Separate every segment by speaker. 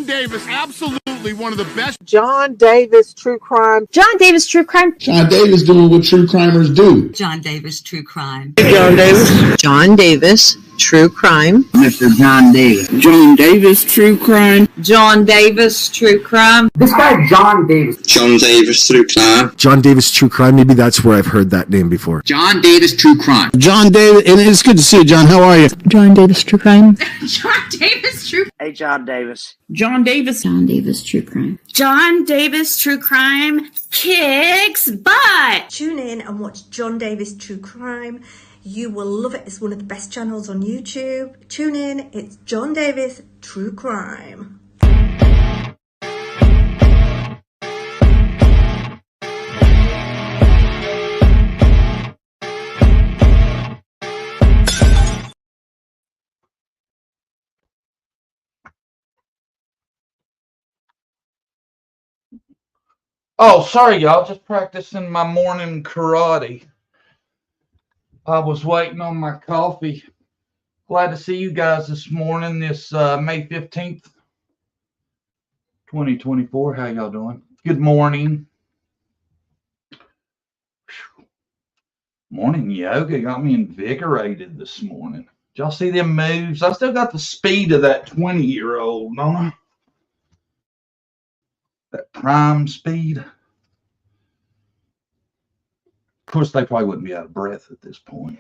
Speaker 1: Davis, absolutely one of the best.
Speaker 2: John Davis True Crime.
Speaker 3: John Davis True Crime.
Speaker 4: John Davis doing what true crimers do.
Speaker 5: John Davis True Crime.
Speaker 2: John Davis.
Speaker 3: John Davis True Crime.
Speaker 6: Mr. John Davis. John Davis True Crime.
Speaker 3: John Davis True Crime.
Speaker 6: This guy John Davis.
Speaker 7: John Davis True Crime.
Speaker 8: John Davis True Crime. Maybe that's where I've heard that name before.
Speaker 6: John Davis True Crime.
Speaker 4: John Davis, and it's good to see you, John. How are you?
Speaker 3: John Davis True Crime.
Speaker 5: John Davis True.
Speaker 6: Hey, John Davis.
Speaker 5: John Davis.
Speaker 3: John Davis True Crime.
Speaker 5: John Davis True Crime kicks butt.
Speaker 9: Tune in and watch John Davis True Crime. You will love it. It's one of the best channels on YouTube. Tune in. It's John Davis True Crime.
Speaker 10: Oh, sorry, y'all. Just practicing my morning karate. I was waiting on my coffee. Glad to see you guys this morning, this May 15th, 2024. How y'all doing? Good morning. Morning yoga got me invigorated this morning. Did y'all see them moves? I still got the speed of that 20-year-old, don't I? That prime speed. Of course, they probably wouldn't be out of breath at this point.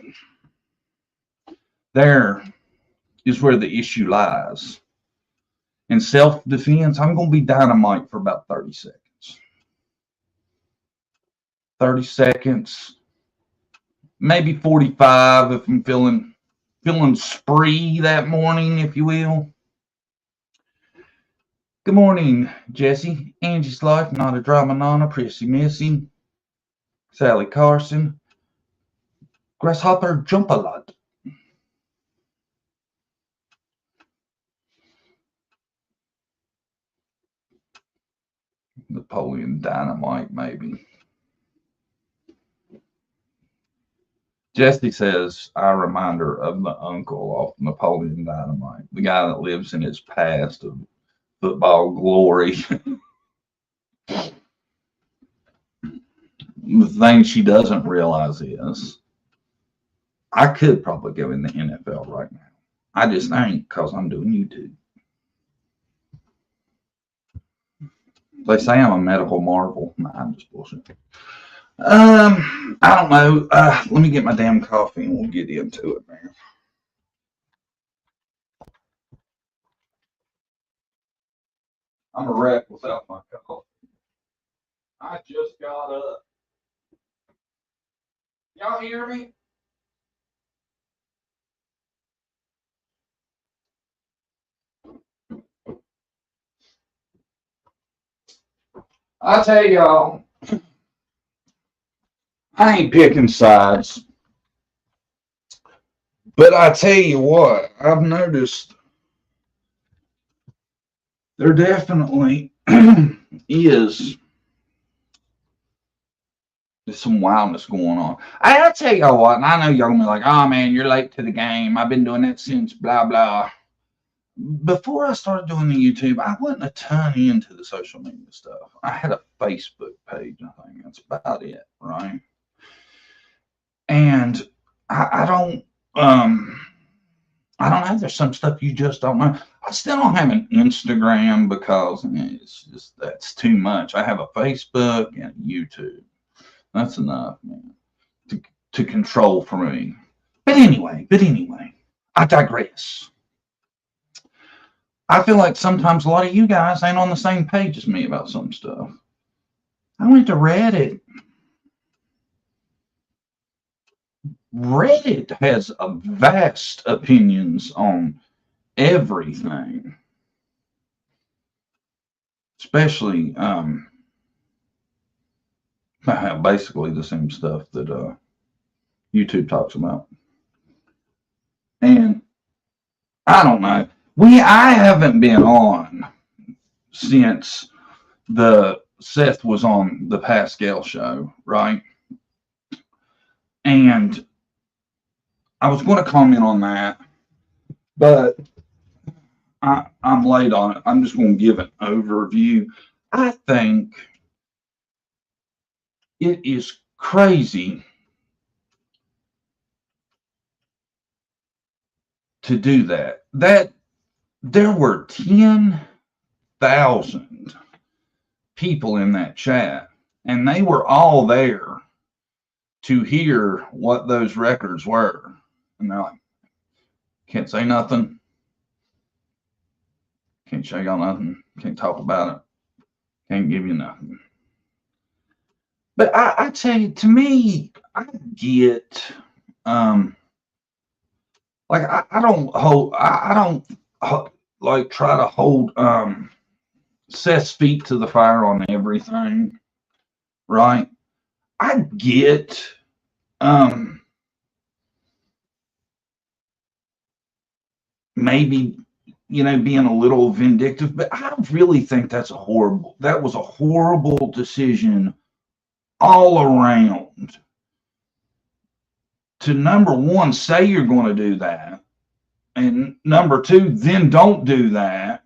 Speaker 10: There is where the issue lies. In self-defense, I'm going to be dynamite for about 30 seconds. 30 seconds, maybe 45 if I'm feeling spree that morning, if you will. Good morning, Jesse. Angie's Life, Not a Drama Nana, Prissy Missy, Sally Carson, Grasshopper Jump a Lot. Napoleon Dynamite, maybe. Jesse says, I remind her of the uncle off Napoleon Dynamite, the guy that lives in his past of football glory. The thing she doesn't realize is I could probably go in the NFL right now. I just ain't, because I'm doing YouTube. They say I'm a medical marvel. Nah, I'm just bullshit. I don't know. Let me get my damn coffee and we'll get into it, man. I'm a wreck without my coffee. I just got up. Y'all hear me? I tell y'all, I ain't picking sides. But I tell you what, I've noticed there definitely is there's some wildness going on. I'll tell y'all what, and I know y'all gonna be like, oh man, you're late to the game. I've been doing that since blah, blah. Before I started doing the YouTube, I wasn't a ton into the social media stuff. I had a Facebook page, I think. That's about it, right? And I don't know. There's some stuff you just don't know. I still don't have an Instagram because it's just, that's too much. I have a Facebook and a YouTube. That's enough, man, to control for me. But anyway, I digress. I feel like sometimes a lot of you guys ain't on the same page as me about some stuff. I went to Reddit. Reddit has a vast opinions on everything, especially basically the same stuff that YouTube talks about. And I don't know. I haven't been on since Seth was on the Pascal show, right? And I was going to comment on that, but I'm late on it. I'm just going to give an overview. I think it is crazy to do that. That there were 10,000 people in that chat, and they were all there to hear what those records were. And they're like, can't say nothing. Can't show y'all nothing. Can't talk about it. Can't give you nothing. But I tell you, to me, I get, like, I don't like try to hold Seth's feet to the fire on everything, right? I get maybe, you know, being a little vindictive, but I really think that was a horrible decision all around. To number one, say you're going to do that, and number two, then don't do that,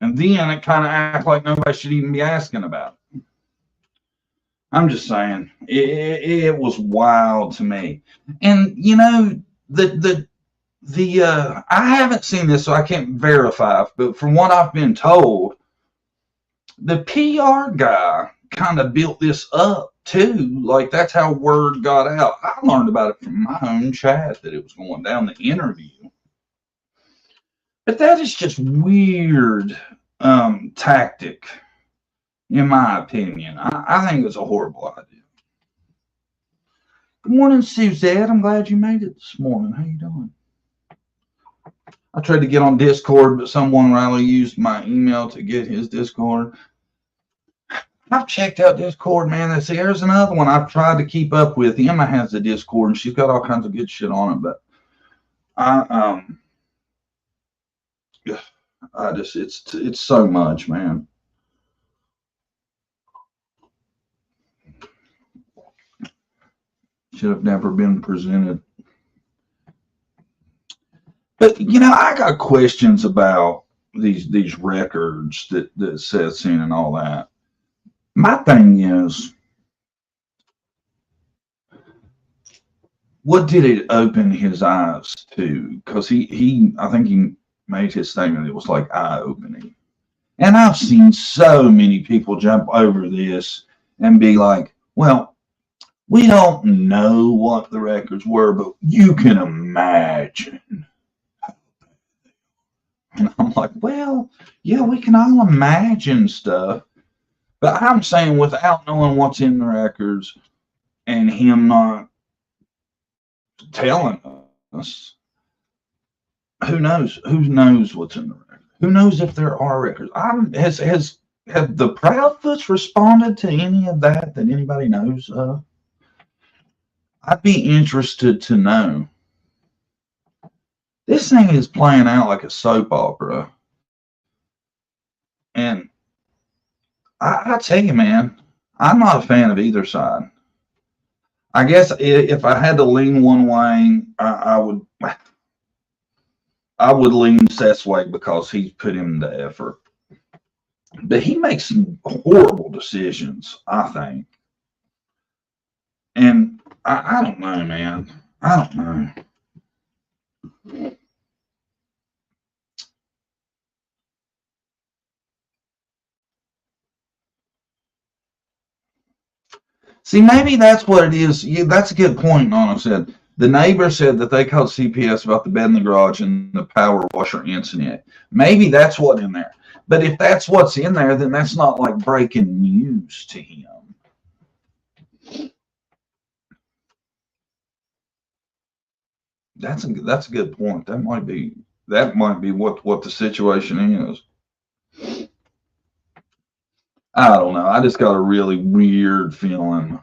Speaker 10: and then it kind of acts like nobody should even be asking about it. I'm just saying, it was wild to me. And you know, I haven't seen this, so I can't verify, but from what I've been told, the PR guy kind of built this up too. Like, that's how word got out. I learned about it from my own chat that it was going down, the interview. But that is just weird tactic, in my opinion. I think it's a horrible idea. Good morning, Suzette. I'm glad you made it this morning. How you doing? I tried to get on Discord, but someone Riley used my email to get his Discord. I've checked out Discord, man. There's another one I've tried to keep up with. Emma has the Discord, and she's got all kinds of good shit on it. But it's so much, man. Should have never been presented. But you know, I got questions about these records that Seth's in and all that. My thing is, what did it open his eyes to? Because I think he made his statement, it was like eye-opening. And I've seen so many people jump over this and be like, well, we don't know what the records were, but you can imagine. And I'm like, well, yeah, we can all imagine stuff. But I'm saying, without knowing what's in the records and him not telling us, who knows? Who knows what's in the record? Who knows if there are records? Have the Proudfoots responded to any of that anybody knows of? I'd be interested to know. This thing is playing out like a soap opera. And I tell you, man, I'm not a fan of either side. I guess if I had to lean one way, I would lean Seth's way because he's put in the effort. But he makes some horrible decisions, I think. And I don't know, man. I don't know. See, maybe that's what it is. Yeah, that's a good point, Nana said. The neighbor said that they called CPS about the bed in the garage and the power washer incident. Maybe that's what's in there. But if that's what's in there, then that's not like breaking news to him. That's a good point. That might be what the situation is. I don't know. I just got a really weird feeling.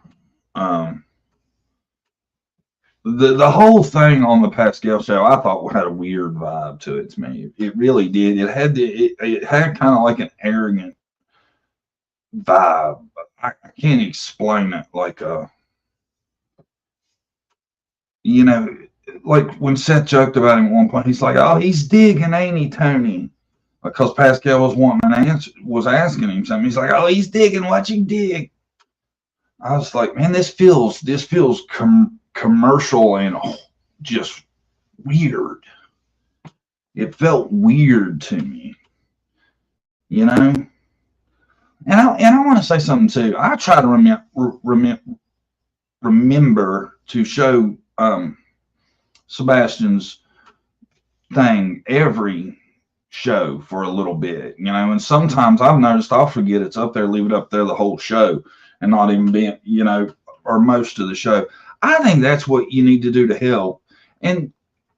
Speaker 10: The whole thing on the Pascal show, I thought had a weird vibe to it to me. It really did. It had kind of like an arrogant vibe. I can't explain it. Like you know, like when Seth joked about him at one point, he's like, "Oh, he's digging, ain't he, Tony?" because Pascal was wanting an answer, was asking him something. He's like, "Oh, he's digging. Watch him dig." I was like, "Man, this feels commercial and just weird." It felt weird to me, you know. And I want to say something too. I try to remember to show Sebastian's thing every show for a little bit, you know. And sometimes I've noticed I'll forget it's up there, leave it up there the whole show, and not even be, you know, or most of the show. I think that's what you need to do to help. And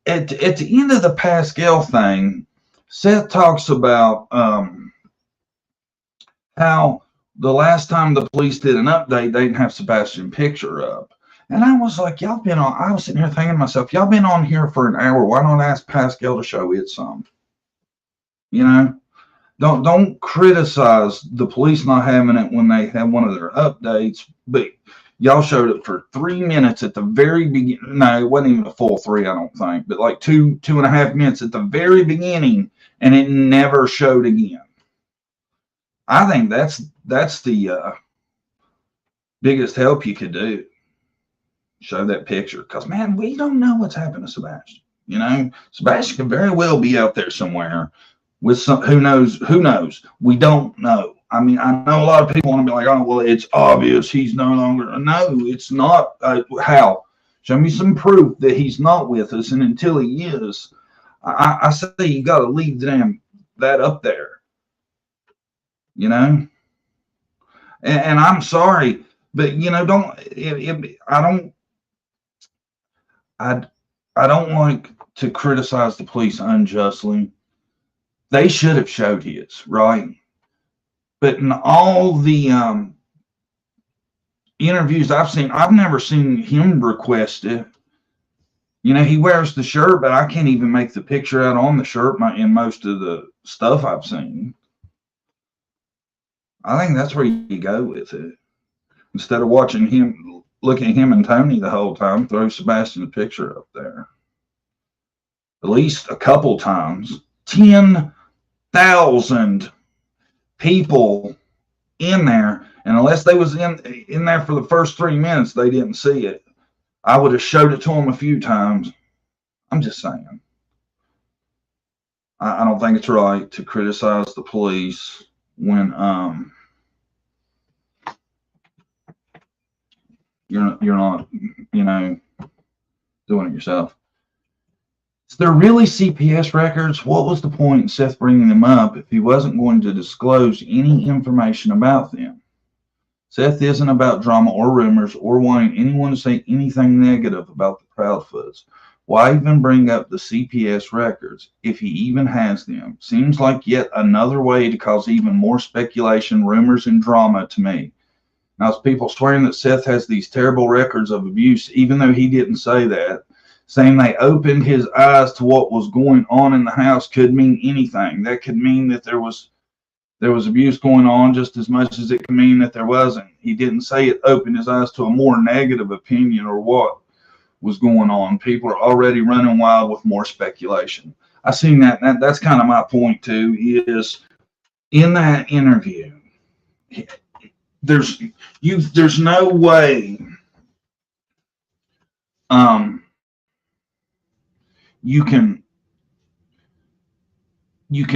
Speaker 10: at the end of the Pascal thing, Seth talks about how the last time the police did an update, they didn't have Sebastian's picture up. And I was like, y'all been on, I was sitting here thinking to myself, y'all been on here for an hour. Why don't I ask Pascal to show it some? You know, don't criticize the police not having it when they have one of their updates, but y'all showed it for 3 minutes at the very beginning. No, it wasn't even a full 3, I don't think, but like 2.5 minutes at the very beginning, and it never showed again. I think that's the biggest help you could do. Show that picture, because man, we don't know what's happened to Sebastian. You know, Sebastian could very well be out there somewhere with some, who knows, we don't know. I mean, I know a lot of people want to be like, oh, well, it's obvious he's no longer. No, it's not. How? Show me some proof that he's not with us, and until he is, I say you got to leave that up there. You know, and I'm sorry, but you know, I don't like to criticize the police unjustly. They should have showed his, right? But in all the interviews I've seen, I've never seen him request it. You know, he wears the shirt, but I can't even make the picture out on the shirt in most of the stuff I've seen. I think that's where you go with it. Instead of watching him, looking at him and Tony the whole time, throw Sebastian's picture up there. At least a couple times. 10,000 people in there, and unless they was in there for the first 3 minutes, they didn't see it. I would have showed it to them a few times. I'm just saying. I don't think it's right to criticize the police when you're not, you know, doing it yourself. Is there really CPS records? What was the point in Seth bringing them up if he wasn't going to disclose any information about them? Seth isn't about drama or rumors or wanting anyone to say anything negative about the Proudfoots. Why even bring up the CPS records if he even has them? Seems like yet another way to cause even more speculation, rumors, and drama to me. Now, it's people swearing that Seth has these terrible records of abuse, even though he didn't say that. Saying they opened his eyes to what was going on in the house could mean anything. That could mean that there was abuse going on just as much as it could mean that there wasn't. He didn't say it opened his eyes to a more negative opinion or what was going on. People are already running wild with more speculation. I seen that. That's kind of my point too, is in that interview, there's no way you can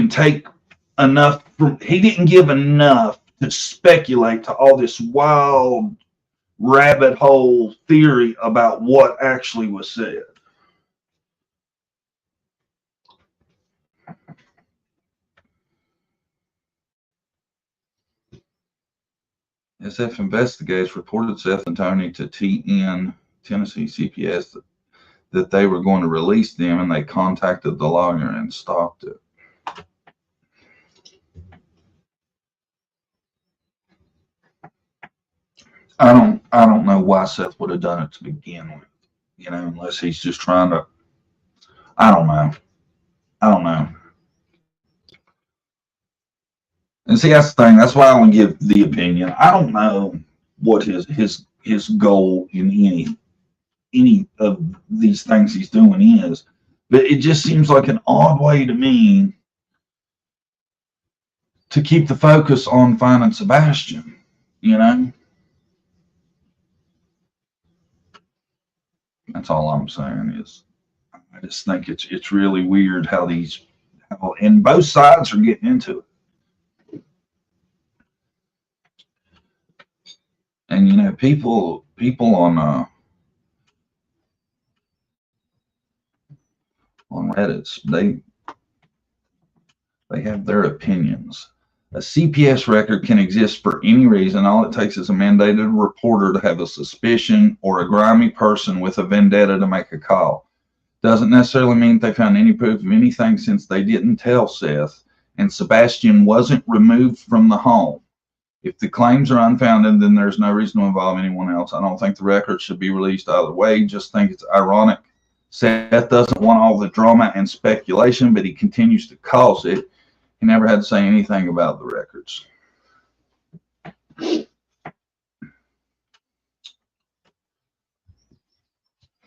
Speaker 10: take enough from, he didn't give enough to speculate to all this wild rabbit hole theory about what actually was said. SF investigators reported Seth and Tony to TN, Tennessee CPS, that they were going to release them, and they contacted the lawyer and stopped it. I don't know why Seth would have done it to begin with, you know, unless he's just trying to, I don't know. And see, that's the thing. That's why I only give the opinion. I don't know what his goal in any of these things he's doing is, but it just seems like an odd way to me to keep the focus on finding Sebastian, you know? That's all I'm saying is I just think it's really weird how and both sides are getting into it. And you know, people on Reddit, they have their opinions. A CPS record can exist for any reason. All it takes is a mandated reporter to have a suspicion or a grimy person with a vendetta to make a call. Doesn't necessarily mean they found any proof of anything since they didn't tell Seth, and Sebastian wasn't removed from the home. If the claims are unfounded, then there's no reason to involve anyone else. I don't think the record should be released either way. Just think it's ironic. Seth doesn't want all the drama and speculation, but he continues to cause it. He never had to say anything about the records.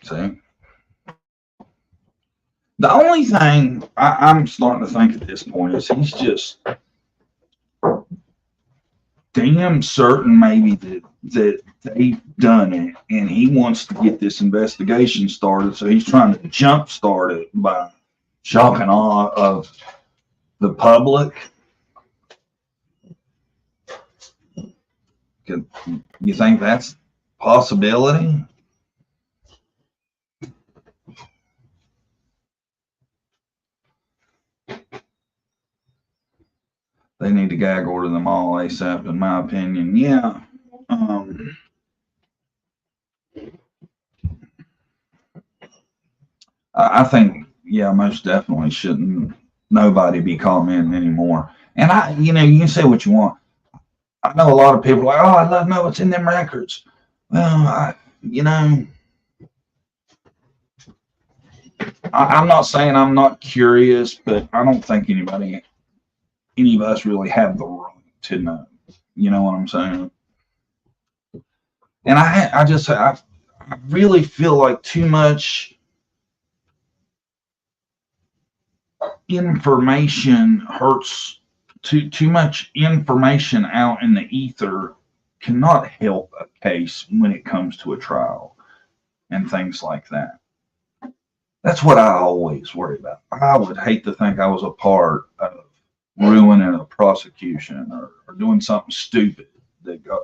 Speaker 10: See? The only thing I'm starting to think at this point is he's just damn certain maybe that they've done it, and he wants to get this investigation started, so he's trying to jumpstart it by shock and awe of the public. You think that's a possibility? They need to gag order them all ASAP, in my opinion. Yeah. I think, yeah, most definitely shouldn't nobody be commenting anymore. And you can say what you want. I know a lot of people are like, oh, I'd love to know what's in them records. Well, I'm not saying I'm not curious, but I don't think any of us really have the right to know. You know what I'm saying? And I really feel like too much information hurts. Too much information out in the ether cannot help a case when it comes to a trial and things like that. That's what I always worry about. I would hate to think I was a part of ruining a prosecution or doing something stupid that got,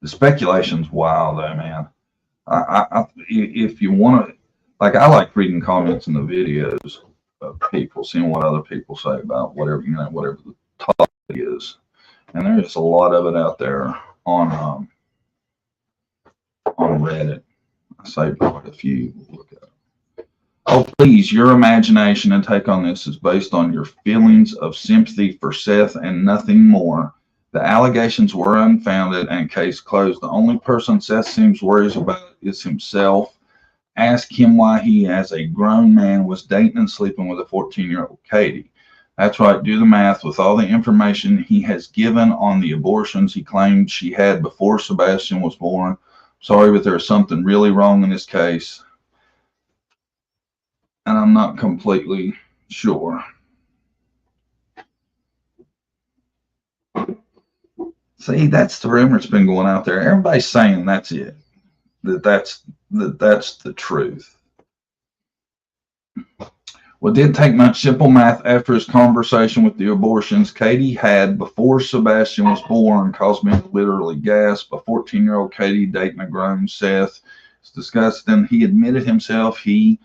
Speaker 10: the speculation's wild though, man. If you want to, like, I like reading comments in the videos of people, seeing what other people say about whatever the topic is, and there's a lot of it out there on Reddit. I saved quite a few. Look at it. Oh, please, your imagination and take on this is based on your feelings of sympathy for Seth and nothing more. The allegations were unfounded and case closed. The only person Seth seems worries about is himself. Ask him why he, as a grown man, was dating and sleeping with a 14-year-old Katie. That's right, do the math. With all the information he has given on the abortions he claimed she had before Sebastian was born. Sorry, but there's something really wrong in this case. And I'm not completely sure. See, that's the rumor that's been going out there. Everybody's saying that's it. That's the truth. Well, it didn't take much simple math after his conversation with the abortions Katie had before Sebastian was born caused me to literally gasp. A 14-year-old Katie dating a grown Seth. It's disgusting. He admitted himself he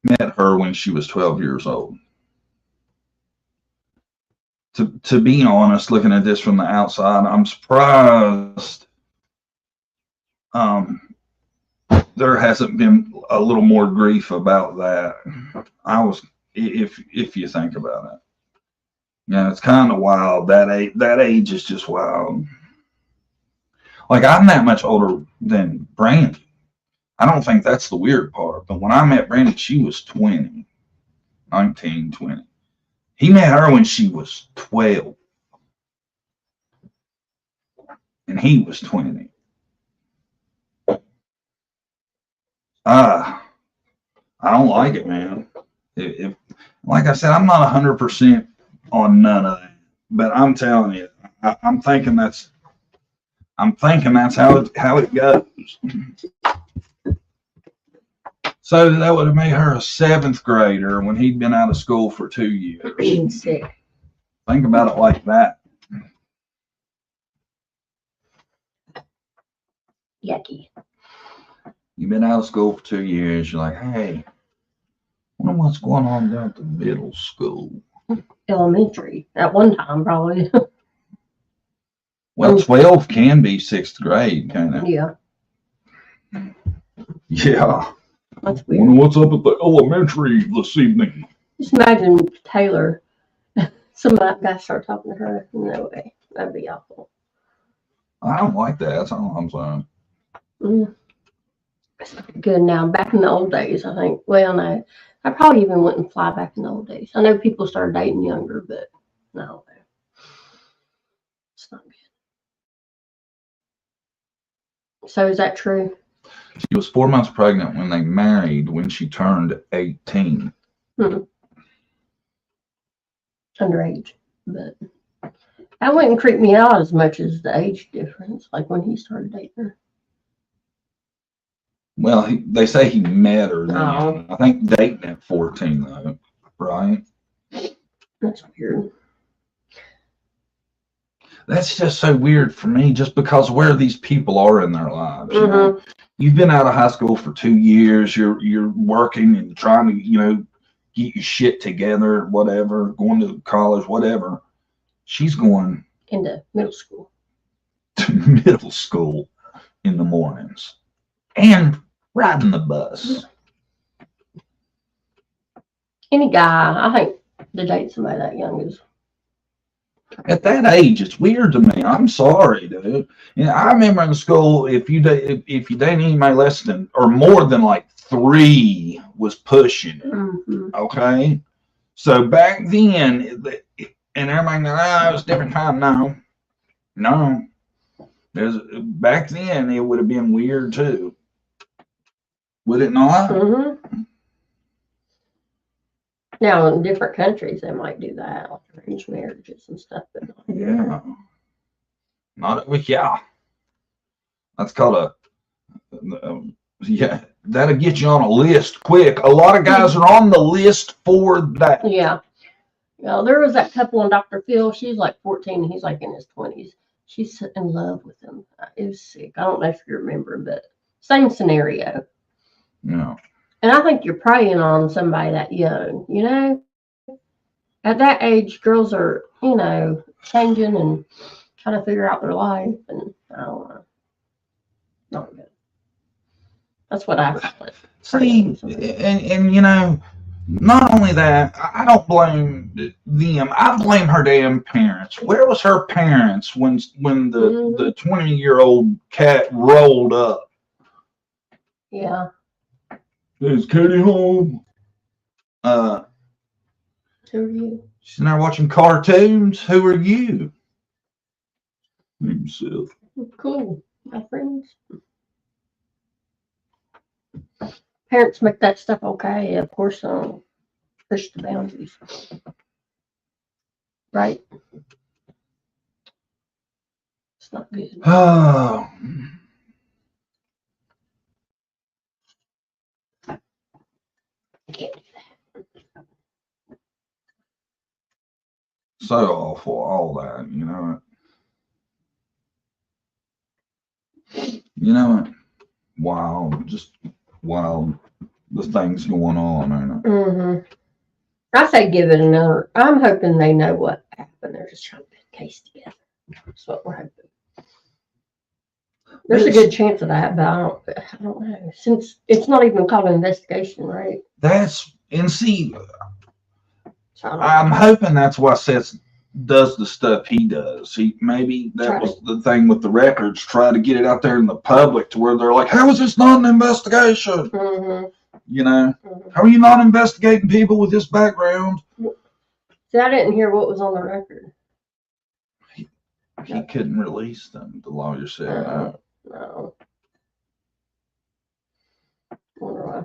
Speaker 10: met her when she was 12 years old. To be honest, looking at this from the outside, I'm surprised there hasn't been a little more grief about that. If you think about it. Yeah, it's kind of wild. That age is just wild. Like, I'm that much older than Brandy. I don't think that's the weird part. But when I met Brandy, she was 20. 19, 20. He met her when she was 12. And he was 20. I don't like it, man. If like I said, I'm not 100% on none of that, but I'm telling you, I'm thinking that's how it goes. So that would have made her a 7th grader when he'd been out of school for 2 years.
Speaker 11: Being sick.
Speaker 10: Think about it like that.
Speaker 11: Yucky.
Speaker 10: You've been out of school for 2 years. You're like, hey, I wonder what's going on down at the middle school.
Speaker 11: Elementary. At one time, probably.
Speaker 10: Well, 12 can be 6th grade, kind of.
Speaker 11: Yeah.
Speaker 10: Yeah.
Speaker 11: That's
Speaker 10: Wonder
Speaker 11: weird.
Speaker 10: what's up at the elementary this evening.
Speaker 11: Just imagine Taylor. Some of that guy start talking to her. No way. That'd be awful.
Speaker 10: I don't like that. That's all I'm saying.
Speaker 11: It's not good now. Back in the old days, I think. Well, no. I probably even wouldn't fly back in the old days. I know people started dating younger, but no. It's not good. So is that true?
Speaker 10: She was 4 months pregnant when they married when she turned 18.
Speaker 11: Underage. But that wouldn't creep me out as much as the age difference, like when he started dating her.
Speaker 10: Well, they say he met her then.
Speaker 11: Oh.
Speaker 10: I think dating at 14, though, right?
Speaker 11: That's weird.
Speaker 10: That's just so weird for me, just because where these people are in their lives. You know? You've been out of high school for 2 years. You're working and trying to, get your shit together, whatever, going to college, whatever. She's going
Speaker 11: Into middle school.
Speaker 10: to middle school in the mornings and riding the bus.
Speaker 11: Any guy, I think, to date somebody that young is.
Speaker 10: At that age, it's weird to me. I'm sorry, dude. I remember in school, if you date anybody less than or more than like 3 was pushing it. Okay, so back then, and everybody goes, it was a different time. No. Back then it would have been weird too. Would it not?
Speaker 11: Now, in different countries, they might do that, like arranged marriages and stuff. But
Speaker 10: Yeah. Yeah. That's called yeah. That'll get you on a list quick. A lot of guys are on the list for that.
Speaker 11: yeah. There was that couple on Dr. Phil. She's like 14 and he's like in his 20s. She's in love with him. It was sick. I don't know if you remember, but same scenario.
Speaker 10: Yeah.
Speaker 11: And I think you're preying on somebody that young, At that age, girls are, changing and trying to figure out their life. And I don't know. Not good. That's what I feel.
Speaker 10: See, and not only that, I don't blame them. I blame her damn parents. Where was her parents when the 20-year-old cat rolled up?
Speaker 11: Yeah.
Speaker 10: Is Katie home?
Speaker 11: Who are you?
Speaker 10: She's now watching cartoons. Who are you? Himself.
Speaker 11: Cool. My friends. Parents make that stuff okay. Of course, push the boundaries. Right? It's not good.
Speaker 10: Oh.
Speaker 11: I can't do that.
Speaker 10: So awful, all that, Wild, just wild. The things going on, ain't it?
Speaker 11: I say give it another. I'm hoping they know what happened. They're just trying to put the case together. That's what we're hoping. There's a good chance of that, but I don't know. Since it's not even called an investigation, right?
Speaker 10: I'm hoping that's why Seth does the stuff he does. Maybe that was the thing with the records, try to get it out there in the public to where they're like, how is this not an investigation? How are you not investigating people with this background?
Speaker 11: See, I didn't hear what was on the record.
Speaker 10: He couldn't release them, the lawyer said.
Speaker 11: No. Wonder why.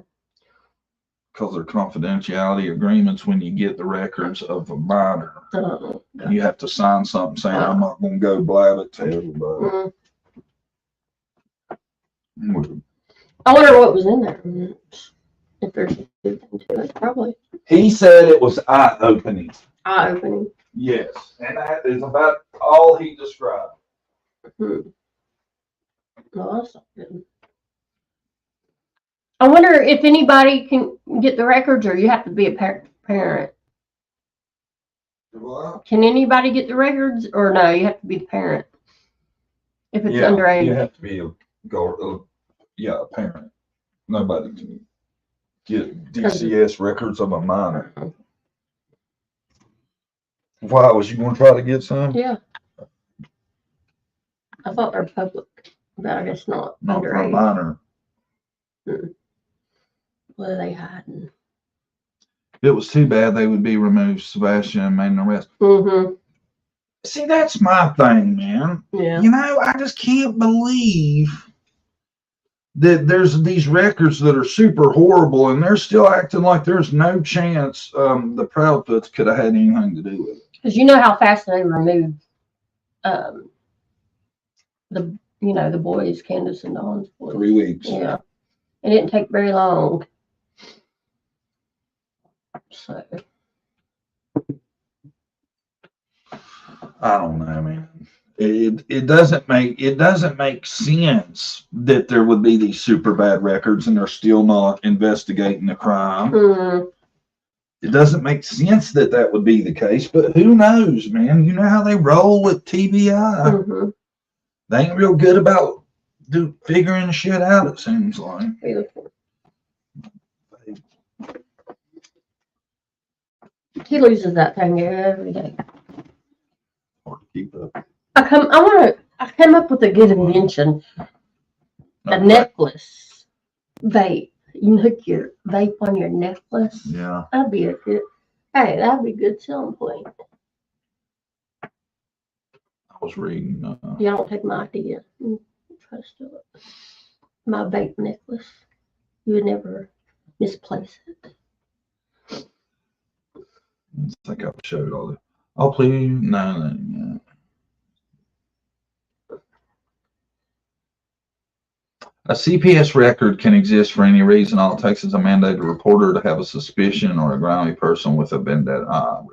Speaker 10: because they're confidentiality agreements when you get the records of a minor.
Speaker 11: Oh,
Speaker 10: You have to sign something saying, I'm not going to go blab it to everybody.
Speaker 11: I wonder what was in there. If there's anything to it, probably
Speaker 10: He said it was eye-opening.
Speaker 11: eye-opening.
Speaker 10: Yes, and that is about all he described.
Speaker 11: Well, that's not good. I wonder if anybody can get the records, or you have to be a parent.
Speaker 10: Well,
Speaker 11: Can anybody get the records, or no? You have to be the parent if it's underage.
Speaker 10: you have to be a parent. Nobody can get DCS records of a minor. Why, was you going to try to get some?
Speaker 11: Yeah. I thought they're public, but I guess not.
Speaker 10: Not for a
Speaker 11: Underage.
Speaker 10: minor.
Speaker 11: What are they hiding?
Speaker 10: If it was too bad, they would be removed, Sebastian, and made an arrest.
Speaker 11: Mm-hmm.
Speaker 10: See, that's my thing, man.
Speaker 11: Yeah.
Speaker 10: You know, I just can't believe that there's these records that are super horrible, and they're still acting like there's no chance the Proudfoots could have had anything to do with it.
Speaker 11: Because you know how fast they removed the boys, Candace and Dawn's boys.
Speaker 10: 3 weeks.
Speaker 11: Yeah. It didn't take very long. So
Speaker 10: I don't know, man. It doesn't make sense that there would be these super bad records and they're still not investigating the crime. It doesn't make sense that that would be the case, but who knows, man? You know how they roll with TBI. They ain't real good about figuring shit out, it seems like.
Speaker 11: He loses that thing every day.
Speaker 10: Hard to keep up.
Speaker 11: I come up with a good invention. A necklace vape. You can hook your vape on your necklace.
Speaker 10: Yeah.
Speaker 11: That'd be a good selling point.
Speaker 10: I was reading.
Speaker 11: You don't take my idea. Try to steal it. My vape necklace. You would never misplace it.
Speaker 10: I think I've showed all that. Oh, please. No. A CPS record can exist for any reason. All it takes is a mandated reporter to have a suspicion or a grimy person with a vendetta.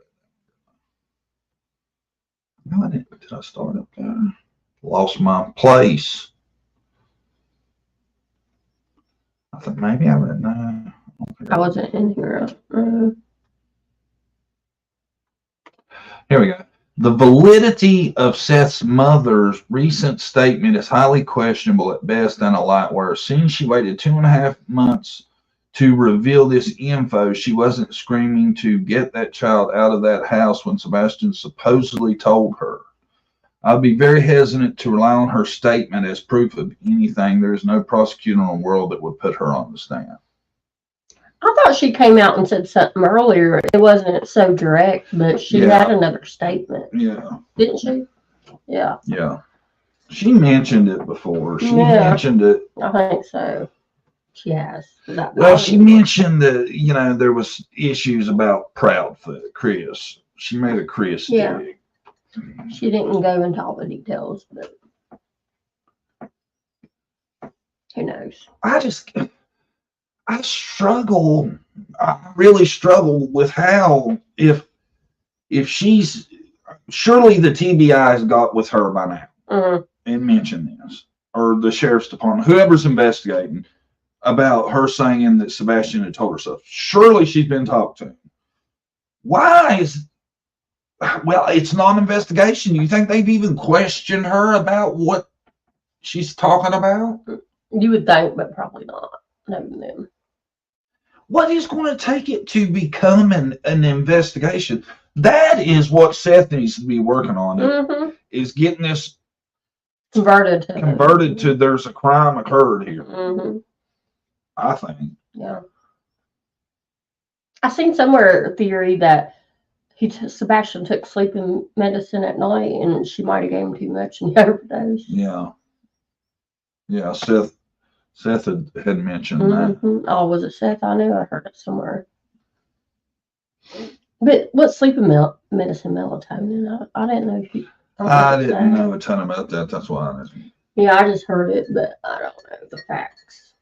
Speaker 10: No, did I start up there? Lost my place. I think maybe I read no.
Speaker 11: I wasn't in here.
Speaker 10: Here we go. The validity of Seth's mother's recent statement is highly questionable at best and a light worse. Since she waited 2.5 months to reveal this info, she wasn't screaming to get that child out of that house when Sebastian supposedly told her. I'd be very hesitant to rely on her statement as proof of anything. There is no prosecutor in the world that would put her on the stand.
Speaker 11: I thought she came out and said something earlier. It wasn't so direct, but she had another statement.
Speaker 10: Yeah.
Speaker 11: Didn't she? Yeah.
Speaker 10: Yeah. She mentioned it before. She mentioned it.
Speaker 11: I think so. She has.
Speaker 10: Well, she mentioned that, there was issues about Proudfoot, Chris. She made a Chris dig.
Speaker 11: She didn't go into all the details, but who knows?
Speaker 10: I struggle. I really struggle with how if she's surely the TBI's got with her by now and mentioned this, or the sheriff's department, whoever's investigating about her saying that Sebastian had told her so. Surely she's been talked to. Why is? Well, it's not an investigation. You think they've even questioned her about what she's talking about?
Speaker 11: You would think, but probably not. Knowing them.
Speaker 10: What is going to take it to become an investigation? That is what Seth needs to be working on. Is getting this converted to there's a crime occurred here. I think.
Speaker 11: Yeah. I seen somewhere a theory that Sebastian took sleeping medicine at night and she might have gave him too much and he overdosed.
Speaker 10: Yeah. Yeah. Seth had mentioned that.
Speaker 11: Oh, was it Seth? I knew I heard it somewhere. But what's sleeping medicine, melatonin? I didn't know if you.
Speaker 10: I didn't know a ton about that. That's why I didn't.
Speaker 11: Yeah, I just heard it, but I don't know the facts.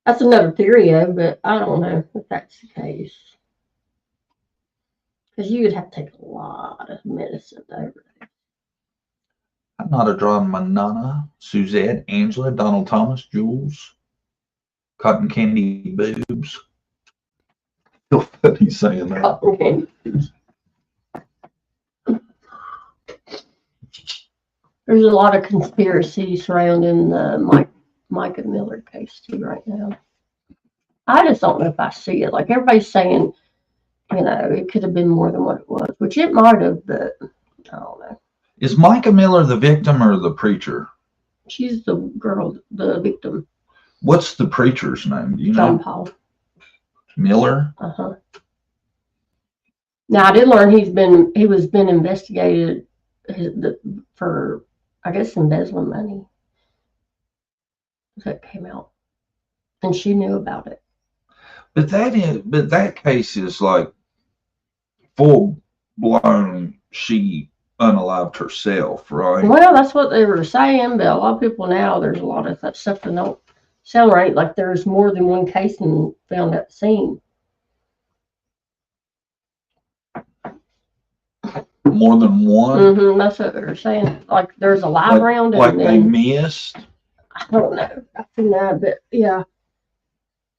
Speaker 11: That's another theory, but I don't know if that's the case. Because you would have to take a lot of medicine over there.
Speaker 10: I'm not a drawn Manana, Suzette, Angela, Donald Thomas, Jules, Cotton Candy Boobs. Feel funny saying that.
Speaker 11: Cotton candy boobs. There's a lot of conspiracy surrounding the Micah Miller case too right now. I just don't know if I see it. Like everybody's saying, you know, it could have been more than what it was, which it might have, but I don't know.
Speaker 10: Is Micah Miller the victim or the preacher?
Speaker 11: She's the girl, the victim.
Speaker 10: What's the preacher's name? Do you
Speaker 11: John
Speaker 10: know?
Speaker 11: Paul
Speaker 10: Miller?
Speaker 11: Uh-huh. Now I did learn he was been investigated for, I guess, embezzling money. That came out, and she knew about it.
Speaker 10: But that case is like full blown. She unalived herself, right?
Speaker 11: Well, that's what they were saying, but a lot of people now, there's a lot of that stuff that don't sound right. Like there's more than one case and found at the scene.
Speaker 10: More than one?
Speaker 11: That's what they're saying. Like there's a live round, and
Speaker 10: like they
Speaker 11: then,
Speaker 10: missed.
Speaker 11: I don't know. I think that, but yeah.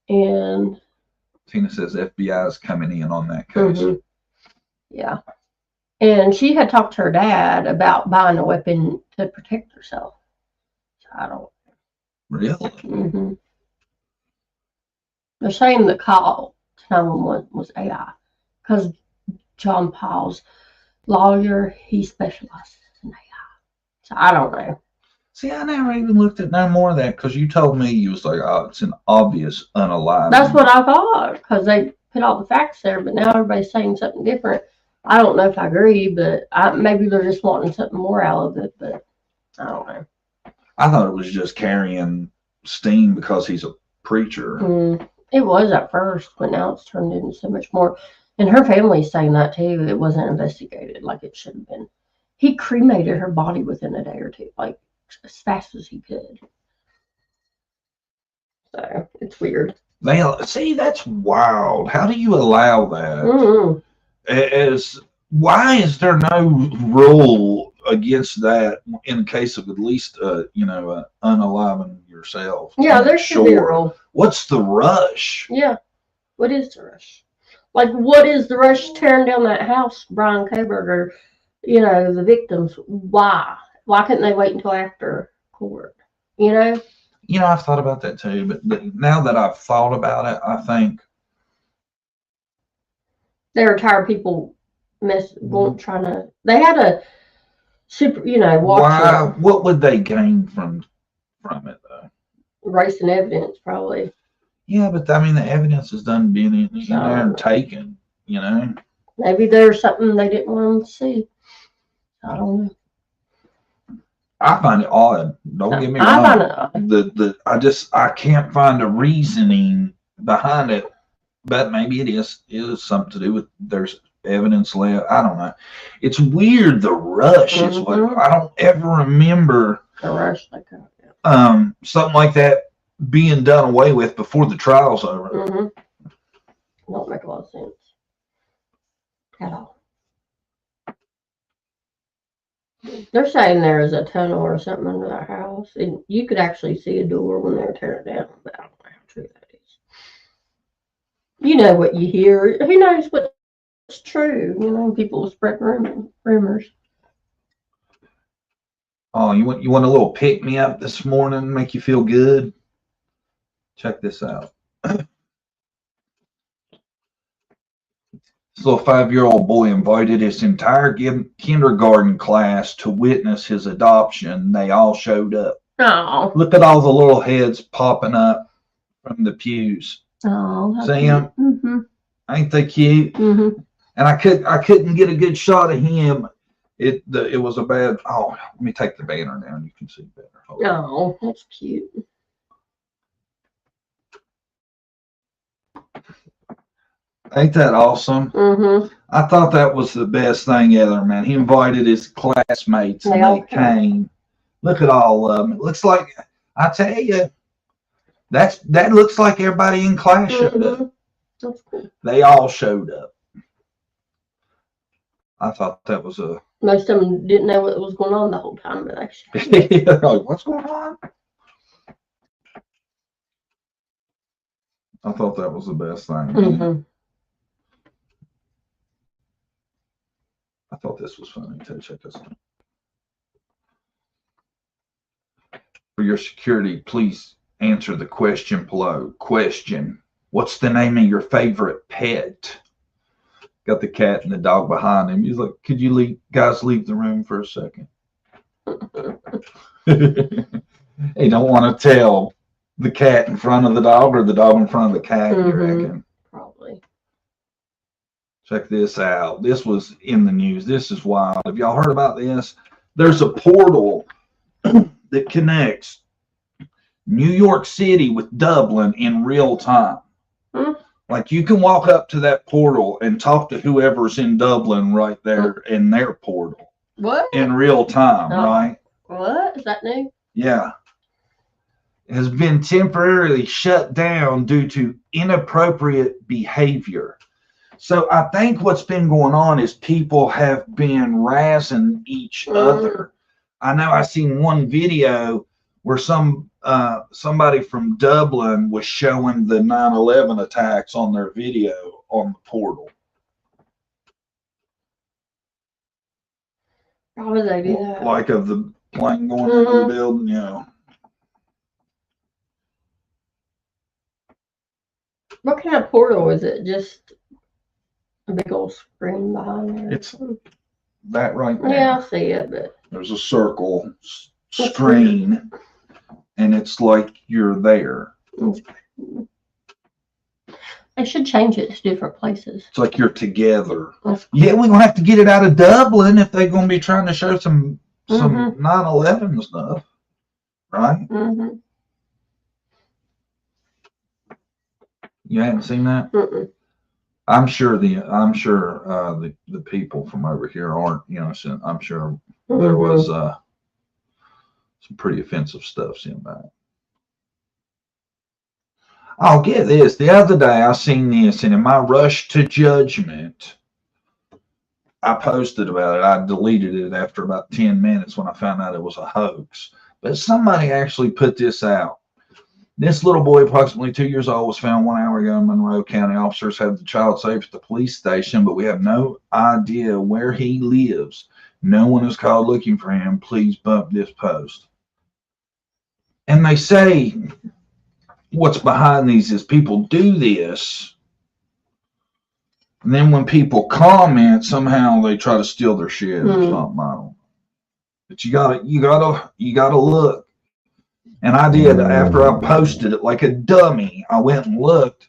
Speaker 11: And
Speaker 10: Tina says FBI is coming in on that case.
Speaker 11: Yeah. And she had talked to her dad about buying a weapon to protect herself. So I don't.
Speaker 10: Really?
Speaker 11: They're saying the call to 911 was AI because John Paul's lawyer, he specializes in AI. So I don't know.
Speaker 10: See, I never even looked at no more of that because you told me you was like, oh, it's an obvious unalive.
Speaker 11: That's what I thought because they put all the facts there, but now everybody's saying something different. I don't know if I agree, but maybe they're just wanting something more out of it, but I don't know.
Speaker 10: I thought it was just carrying steam because he's a preacher.
Speaker 11: It was at first, but now it's turned into so much more. And her family's saying that too. It wasn't investigated like it should have been. He cremated her body within a day or two, like as fast as he could. So it's weird.
Speaker 10: See, that's wild. How do you allow that? Why is there no rule against that in case of at least unaliving yourself?
Speaker 11: Yeah, there should be a rule.
Speaker 10: What's the rush?
Speaker 11: Yeah, what is the rush? Like, what is the rush tearing down that house, Brian Koberg, or the victims? Why couldn't they wait until after court?
Speaker 10: I've thought about that too, but now that I've thought about it, I think
Speaker 11: they were tired of people trying to. They had a super, watch.
Speaker 10: What would they gain from it though?
Speaker 11: Erasing evidence, probably.
Speaker 10: Yeah, but I mean, the evidence is done being in there and taken.
Speaker 11: Maybe there's something they didn't want them to see. I don't know.
Speaker 10: I find it odd. Don't get me wrong. I find it odd. I can't find a reasoning behind it, but maybe it is something to do with there's evidence left. I don't know. It's weird. The rush is what I don't ever remember.
Speaker 11: The rush, like that.
Speaker 10: Something like that being done away with before the trial's over.
Speaker 11: Don't make a lot of sense at all. They're saying there is a tunnel or something under that house, and you could actually see a door when they're tearing it down. But I don't know how true that is. You know what you hear. Who knows what's true? People spread rumors.
Speaker 10: Oh, you want a little pick me up this morning, make you feel good? Check this out. This little 5-year-old boy invited his entire kindergarten class to witness his adoption. They all showed up.
Speaker 11: Oh,
Speaker 10: look at all the little heads popping up from the pews.
Speaker 11: Oh,
Speaker 10: see them? Ain't they cute? And I couldn't get a good shot of him. It was a bad. Oh, let me take the banner down. You can see better. Hold on.
Speaker 11: Oh, that's cute.
Speaker 10: Ain't that awesome?
Speaker 11: Mm-hmm.
Speaker 10: I thought that was the best thing ever, man. He invited his classmates and they came. Look at all of them. It looks like, I tell you, that looks like everybody in class showed up.
Speaker 11: That's cool.
Speaker 10: They all showed up. I thought that was a.
Speaker 11: Most of them didn't know what was going on the whole time, but actually.
Speaker 10: Like, what's going on? I thought that was the best thing.
Speaker 11: Mm-hmm.
Speaker 10: I thought this was funny too. Check this out. For your security, please answer the question below. Question: what's the name of your favorite pet? Got the cat and the dog behind him. He's like, could you guys leave the room for a second? He don't want to tell the cat in front of the dog or the dog in front of the cat, you reckon?
Speaker 11: Probably.
Speaker 10: Check this out. This was in the news. This is wild. Have y'all heard about this? There's a portal that connects New York City with Dublin in real time. Like you can walk up to that portal and talk to whoever's in Dublin right there in their portal.
Speaker 11: What?
Speaker 10: In real time, right?
Speaker 11: What? Is that new?
Speaker 10: Yeah. It has been temporarily shut down due to inappropriate behavior. So I think what's been going on is people have been razzing each other. I know I seen one video where somebody from Dublin was showing the 9/11 attacks on their video on the portal.
Speaker 11: How would they do that?
Speaker 10: Like of the plane going into the building, you know.
Speaker 11: What kind of portal is it? Just a big old screen behind there?
Speaker 10: It's that right there.
Speaker 11: Yeah, I see it, but
Speaker 10: there's a circle screen, and it's like you're there.
Speaker 11: They should change it to different places.
Speaker 10: It's like you're together. Yeah, we're gonna have to get it out of Dublin if they're gonna be trying to show some 9/11 stuff, right? You haven't seen that? I'm sure the people from over here aren't, you know, I'm sure there was some pretty offensive stuff in that. I'll get this. The other day I seen this, and in my rush to judgment, I posted about it. I deleted it after about 10 minutes when I found out it was a hoax. But somebody actually put this out. This little boy, approximately 2 years old, was found 1 hour ago in Monroe County. Officers have the child safe at the police station, but we have no idea where he lives. No one is called looking for him. Please bump this post. And they say what's behind these is people do this, and then when people comment, somehow they try to steal their shit or something. I don't know. But you gotta look. And I did after I posted it like a dummy. I went and looked.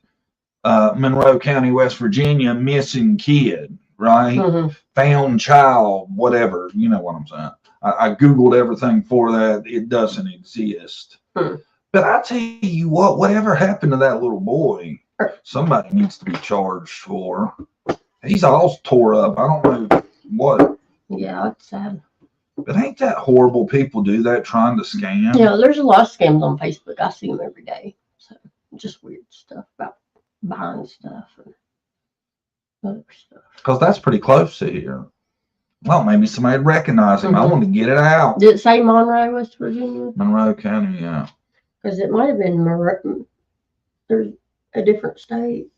Speaker 10: Monroe County, West Virginia, missing kid, right? Found child, whatever. You know what I'm saying. I Googled everything for that. It doesn't exist. But I tell you what, whatever happened to that little boy, somebody needs to be charged for. He's all tore up. I don't know what.
Speaker 11: Yeah, that's sad.
Speaker 10: But ain't that horrible? People do that trying to scam.
Speaker 11: Yeah, there's a lot of scams on Facebook. I see them every day. So just weird stuff about buying stuff and other stuff.
Speaker 10: Because that's pretty close to here. Well, maybe somebody would recognize him. I want to get it out.
Speaker 11: Did it say Monroe, West Virginia?
Speaker 10: Monroe County, yeah.
Speaker 11: Because it might have been there's a different state.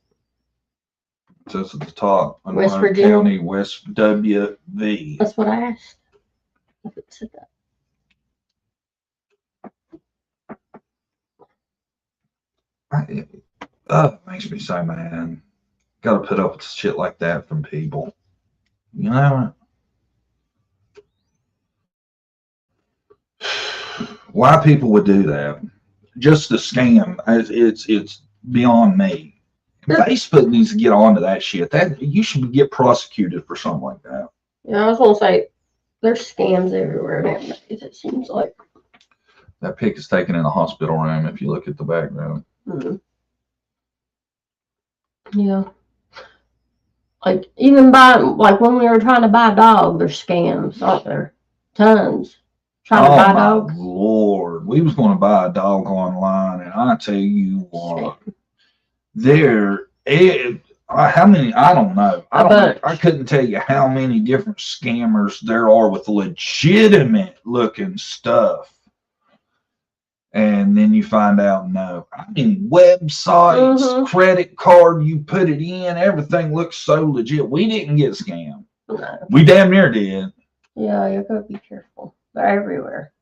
Speaker 10: It says at the top,
Speaker 11: West
Speaker 10: Monroe
Speaker 11: Virginia.
Speaker 10: County, West WV.
Speaker 11: That's what I asked. If it said that.
Speaker 10: It makes me so mad. Got to put up with shit like that from people. You know? Why people would do that? Just a scam. It's beyond me. Facebook needs to get onto that shit. That you should get prosecuted for something like that.
Speaker 11: Yeah, I was gonna say There's scams everywhere nowadays, it seems like.
Speaker 10: That pic is taken in a hospital room if you look at the background.
Speaker 11: Mhm. Yeah. Like, even like when we were trying to buy a dog, there's scams, aren't there? Tons. Trying to buy dogs.
Speaker 10: Lord. We was going to buy a dog online, and I tell you what, how many, I don't know. I couldn't tell you how many different scammers there are with legitimate looking stuff. And then you find out, no. I mean, websites, credit card, you put it in, everything looks so legit. We didn't get scammed.
Speaker 11: No.
Speaker 10: We damn near did.
Speaker 11: Yeah, you gotta be careful. They're everywhere.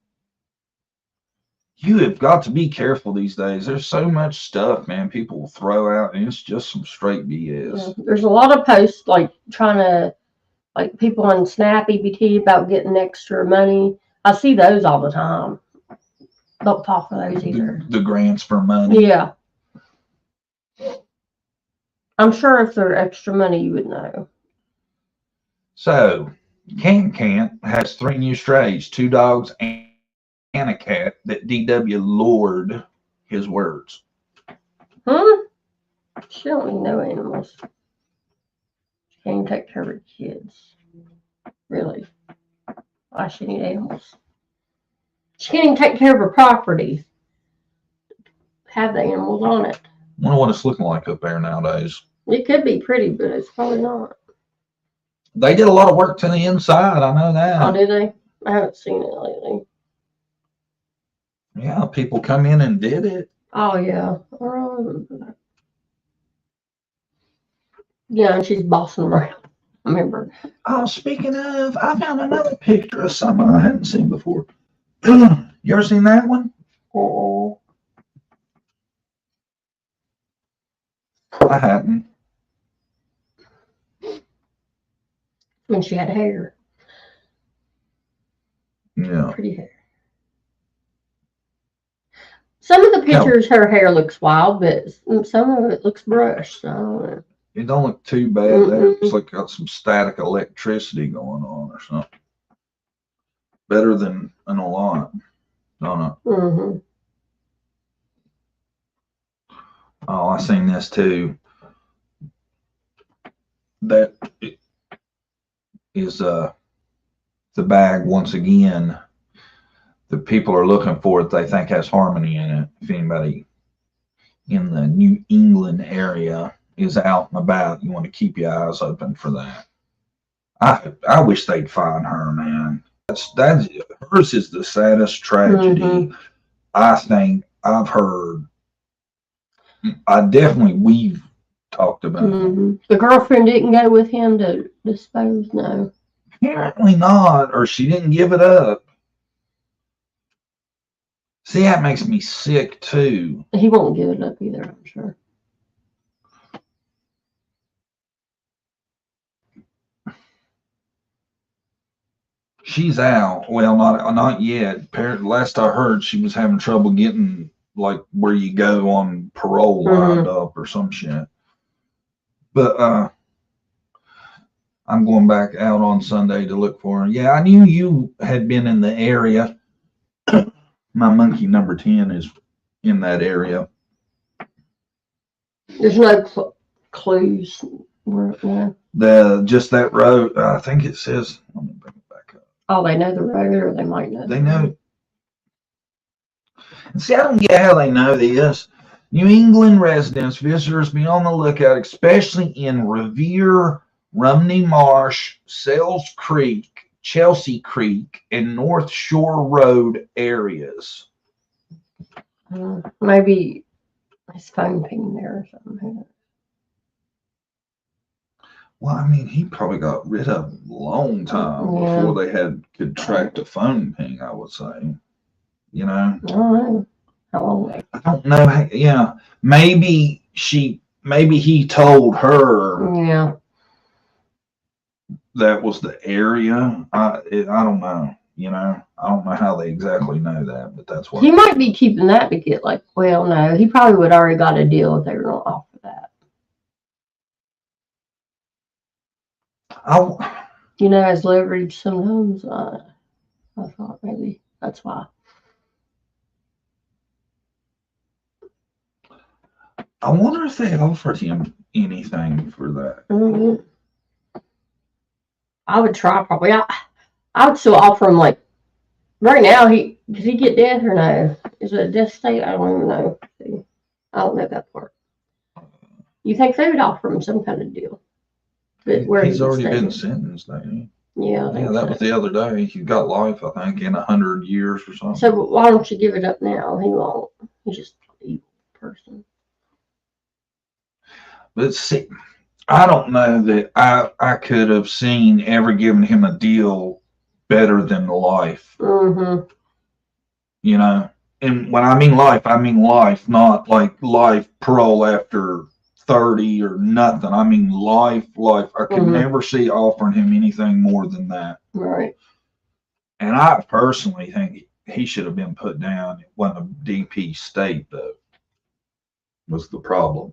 Speaker 10: You have got to be careful these days. There's so much stuff, man, people will throw out, and it's just some straight BS.
Speaker 11: Yeah. There's a lot of posts like trying to, like people on Snap EBT about getting extra money. I see those all the time. Don't fall for those either.
Speaker 10: The grants for money.
Speaker 11: Yeah. I'm sure if they're extra money, you would know.
Speaker 10: So, Can has 3 new strays, 2 dogs and a cat that DW lured his words.
Speaker 11: She don't need no animals. She can't even take care of her kids. Really. Why she need animals? She can't even take care of her property. Have the animals on it.
Speaker 10: I wonder what it's looking like up there nowadays.
Speaker 11: It could be pretty, but it's probably not.
Speaker 10: They did a lot of work to the inside, I know that.
Speaker 11: Oh, did they? I haven't seen it lately.
Speaker 10: Yeah, people come in and did it.
Speaker 11: Oh, yeah. I remember that. Yeah, and she's bossing around. I remember.
Speaker 10: Oh, speaking of, I found another picture of someone I hadn't seen before. You ever seen that one? Oh, I hadn't.
Speaker 11: When she had hair.
Speaker 10: Yeah.
Speaker 11: Pretty hair. Some of the pictures, her hair looks wild, but some of it looks brushed. So I don't know.
Speaker 10: It don't look too bad. There. It's like got some static electricity going on or something. Better than a lot. Don't know. Oh, I seen this too. That is the bag once again. The people are looking for it. They think has harmony in it. If anybody in the New England area is out and about, you want to keep your eyes open for that. I wish they'd find her, man. That's hers is the saddest tragedy I think I've heard. We've talked about.
Speaker 11: The girlfriend didn't go with him to dispose. No,
Speaker 10: apparently not, or she didn't give it up. See, that makes me sick too.
Speaker 11: He won't give it up either, I'm sure.
Speaker 10: She's out. Well, not yet. Apparently, last I heard, she was having trouble getting like where you go on parole lined up or some shit. But I'm going back out on Sunday to look for her. Yeah, I knew you had been in the area. My monkey number 10 is in that area.
Speaker 11: There's no clues. Yeah.
Speaker 10: Just that road. I think it says. Let me bring it back up.
Speaker 11: Oh, they know the road, or they might know.
Speaker 10: They know. See, I don't get how they know this. New England residents, visitors, be on the lookout, especially in Revere, Rumney Marsh, Sells Creek, Chelsea Creek, and North Shore Road areas.
Speaker 11: Maybe his phone ping there or something.
Speaker 10: Well, I mean, he probably got rid of it a long time before they could track the phone ping, I would say. You know?
Speaker 11: I don't know. How long?
Speaker 10: I don't know. Yeah. Maybe he told her.
Speaker 11: Yeah.
Speaker 10: That was the area. I don't know. You know, I don't know how they exactly know that, but that's what
Speaker 11: he might be keeping that to get like. Well, no, he probably would already got a deal if they were going to offer that. You know, has leverage sometimes. I thought maybe that's why.
Speaker 10: I wonder if they offered him anything for that.
Speaker 11: Mm-hmm. I would try probably. I would still offer him like right now. Did he get death or no? Is it a death state? I don't even know. I don't know that part. You think they would offer him some kind of deal? But where
Speaker 10: He's already been sentenced, ain't he?
Speaker 11: Yeah,
Speaker 10: that was the other day. He got life, I think, in 100 years or something.
Speaker 11: So why don't you give it up now? He won't. He's just an evil person.
Speaker 10: But see, I don't know that I could have seen ever given him a deal better than life.
Speaker 11: Mm-hmm.
Speaker 10: You know, and when I mean life, not like life parole after 30 or nothing. I mean life. I could never see offering him anything more than that.
Speaker 11: Right.
Speaker 10: And I personally think he should have been put down. It wasn't a DP state, though, was the problem.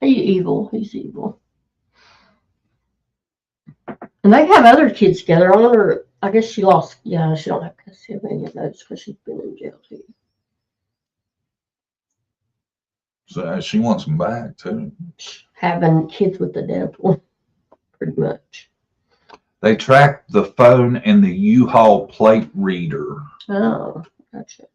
Speaker 11: He's evil. And they have other kids together. I wonder, I guess she lost, she don't have custody of any of those because she's been in jail too.
Speaker 10: So she wants them back too.
Speaker 11: Having kids with the devil, pretty much.
Speaker 10: They tracked the phone and the U-Haul plate reader.
Speaker 11: Oh, gotcha.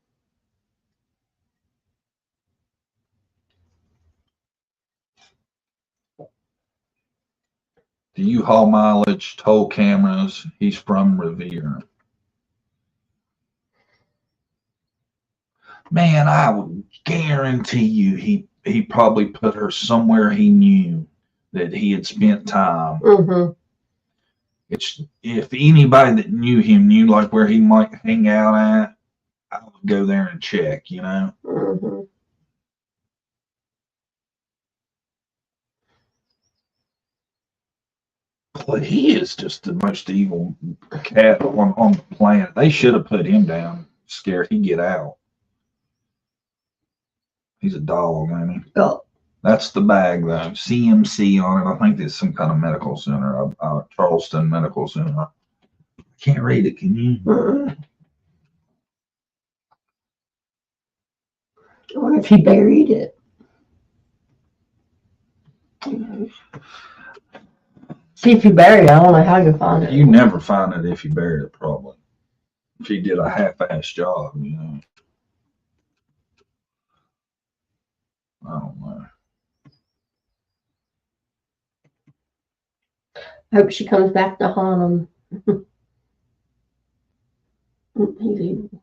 Speaker 10: The U-Haul mileage, toll cameras. He's from Revere. Man, I would guarantee you he probably put her somewhere he knew that he had spent time.
Speaker 11: Mm-hmm.
Speaker 10: If anybody that knew him knew like where he might hang out at, I would go there and check, you know.
Speaker 11: Mm-hmm.
Speaker 10: But he is just the most evil cat on the planet. They should have put him down, scared he'd get out. He's a dog, ain't he?
Speaker 11: Oh.
Speaker 10: That's the bag, though. CMC on it. I think it's some kind of medical center, Charleston Medical Center. I can't read it, can you?
Speaker 11: Mm-hmm. I wonder if he buried it. See, if you bury it, I don't know how you find it.
Speaker 10: You never find it if you buried it, probably. If he did a half-ass job, you know. I don't know.
Speaker 11: I hope she comes back to haunt him. He's evil.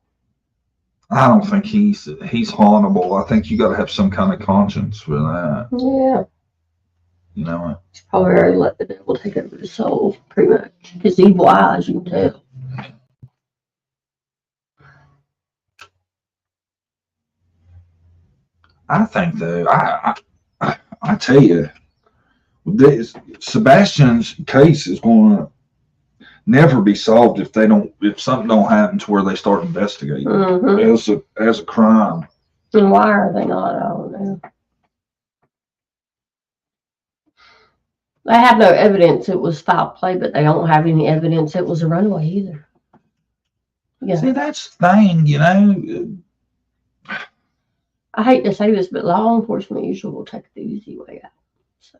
Speaker 10: I don't think he's hauntable. I think you got to have some kind of conscience for that.
Speaker 11: Yeah.
Speaker 10: You know.
Speaker 11: He's probably already let the devil take over his soul, pretty much. His evil eyes, you can tell.
Speaker 10: I think though, I tell you, Sebastian's case is going to never be solved if something don't happen to where they start investigating as a crime.
Speaker 11: And why are they not? I don't know. They have no evidence it was foul play, but they don't have any evidence it was a runaway either. Yeah.
Speaker 10: See, that's the thing, you know.
Speaker 11: I hate to say this, but law enforcement usually will take the easy way out. So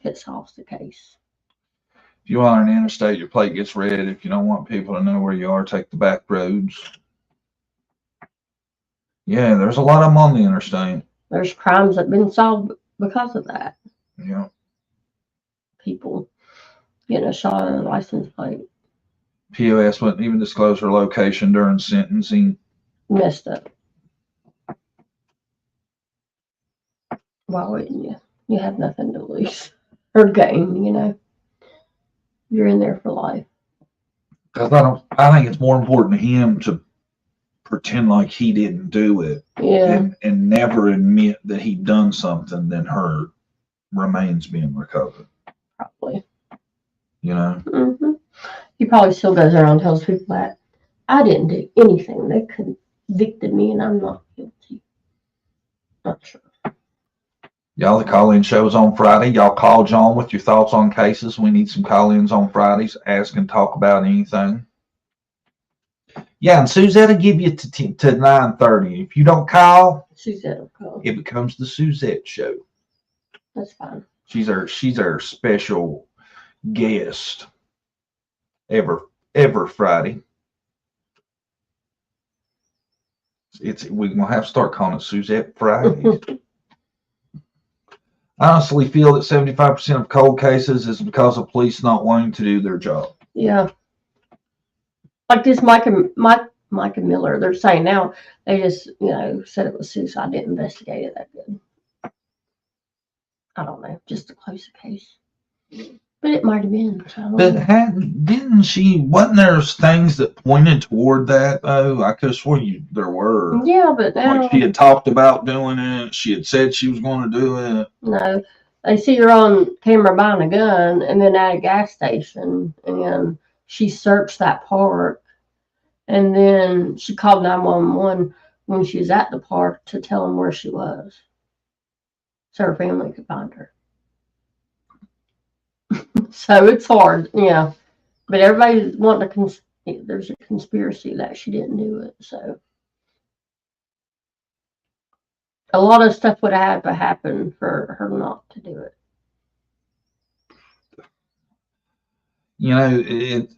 Speaker 11: it solves the case.
Speaker 10: If you are on an interstate, your plate gets red. If you don't want people to know where you are, take the back roads. Yeah, there's a lot of them on the interstate.
Speaker 11: There's crimes that have been solved because of that.
Speaker 10: Yeah.
Speaker 11: People getting a shot at a license plate.
Speaker 10: POS wouldn't even disclose her location during sentencing.
Speaker 11: Messed up. Why wouldn't you? You have nothing to lose or gain, you know. You're in there for life.
Speaker 10: Because I think it's more important to him to pretend like he didn't do it.
Speaker 11: Yeah.
Speaker 10: And never admit that he'd done something than her remains being recovered.
Speaker 11: Probably.
Speaker 10: You know?
Speaker 11: Mm-hmm. He probably still goes around and tells people that I didn't do anything. They convicted me and I'm not guilty. Not sure.
Speaker 10: Y'all, the call-in show's on Friday. Y'all call John with your thoughts on cases. We need some call-ins on Fridays. Ask and talk about anything. Yeah, and Suzette will give you to 9:30. If you don't call,
Speaker 11: Suzette will call.
Speaker 10: it becomes the Suzette show.
Speaker 11: That's fine.
Speaker 10: She's our special guest every Friday. We're gonna have to start calling it Suzette Fridays. I honestly feel that 75% of cold cases is because of police not wanting to do their job.
Speaker 11: Yeah. Like this Micah Miller, they're saying now they just, said it was suicide, didn't investigate it that good. I don't know, just to close the case. But it might have been.
Speaker 10: But wasn't there things that pointed toward that though? I could have sworn there were.
Speaker 11: Yeah, but now,
Speaker 10: like she had talked about doing it. She had said she was going to do it.
Speaker 11: No, they see her on camera buying a gun and then at a gas station, and she searched that park, and then she called 911 when she was at the park to tell them where she was, so her family could find her. So it's hard, yeah. But everybody's wanting to, there's a conspiracy that she didn't do it. So a lot of stuff would have to happen for her not to do it.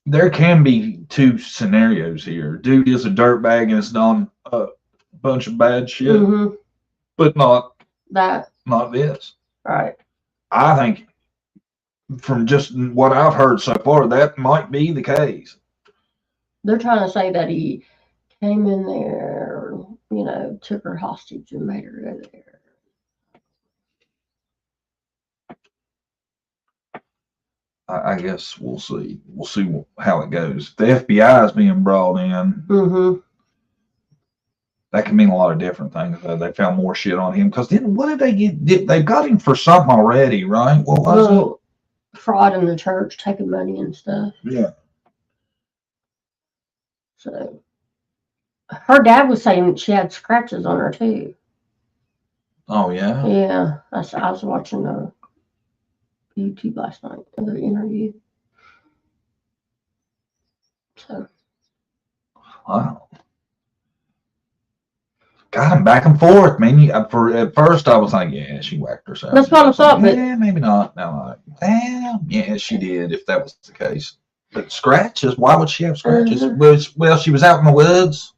Speaker 10: There can be two scenarios here. Dude is a dirtbag and has done a bunch of bad shit, but not this.
Speaker 11: Right.
Speaker 10: I think from just what I've heard so far, that might be the case.
Speaker 11: They're trying to say that he came in there, took her hostage and made her go there.
Speaker 10: I guess we'll see. We'll see how it goes. If the FBI is being brought in, that can mean a lot of different things. They found more shit on him because then what did they get? They got him for something already, right? What was it?
Speaker 11: Fraud in the church, taking money and stuff.
Speaker 10: Yeah.
Speaker 11: So her dad was saying she had scratches on her too.
Speaker 10: Oh yeah.
Speaker 11: Yeah, I was watching the YouTube last night, the interview. So.
Speaker 10: Wow. Got him back and forth, man. At first, I was like, "Yeah, she whacked herself."
Speaker 11: That's what I thought, but
Speaker 10: yeah, maybe not. No, yeah, she did. If that was the case, but scratches. Why would she have scratches? Well, she was out in the woods.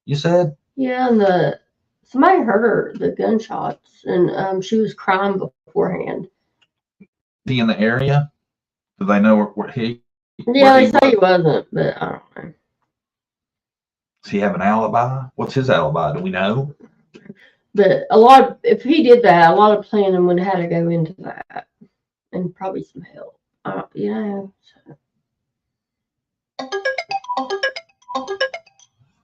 Speaker 10: You said.
Speaker 11: Yeah, and somebody heard her the gunshots, and she was crying beforehand.
Speaker 10: He in the area? Do they know where he?
Speaker 11: Yeah, they say he wasn't, but I don't know.
Speaker 10: Does he have an alibi? What's his alibi? Do we know?
Speaker 11: But if he did that, a lot of planning would have had to go into that, and probably some help. So.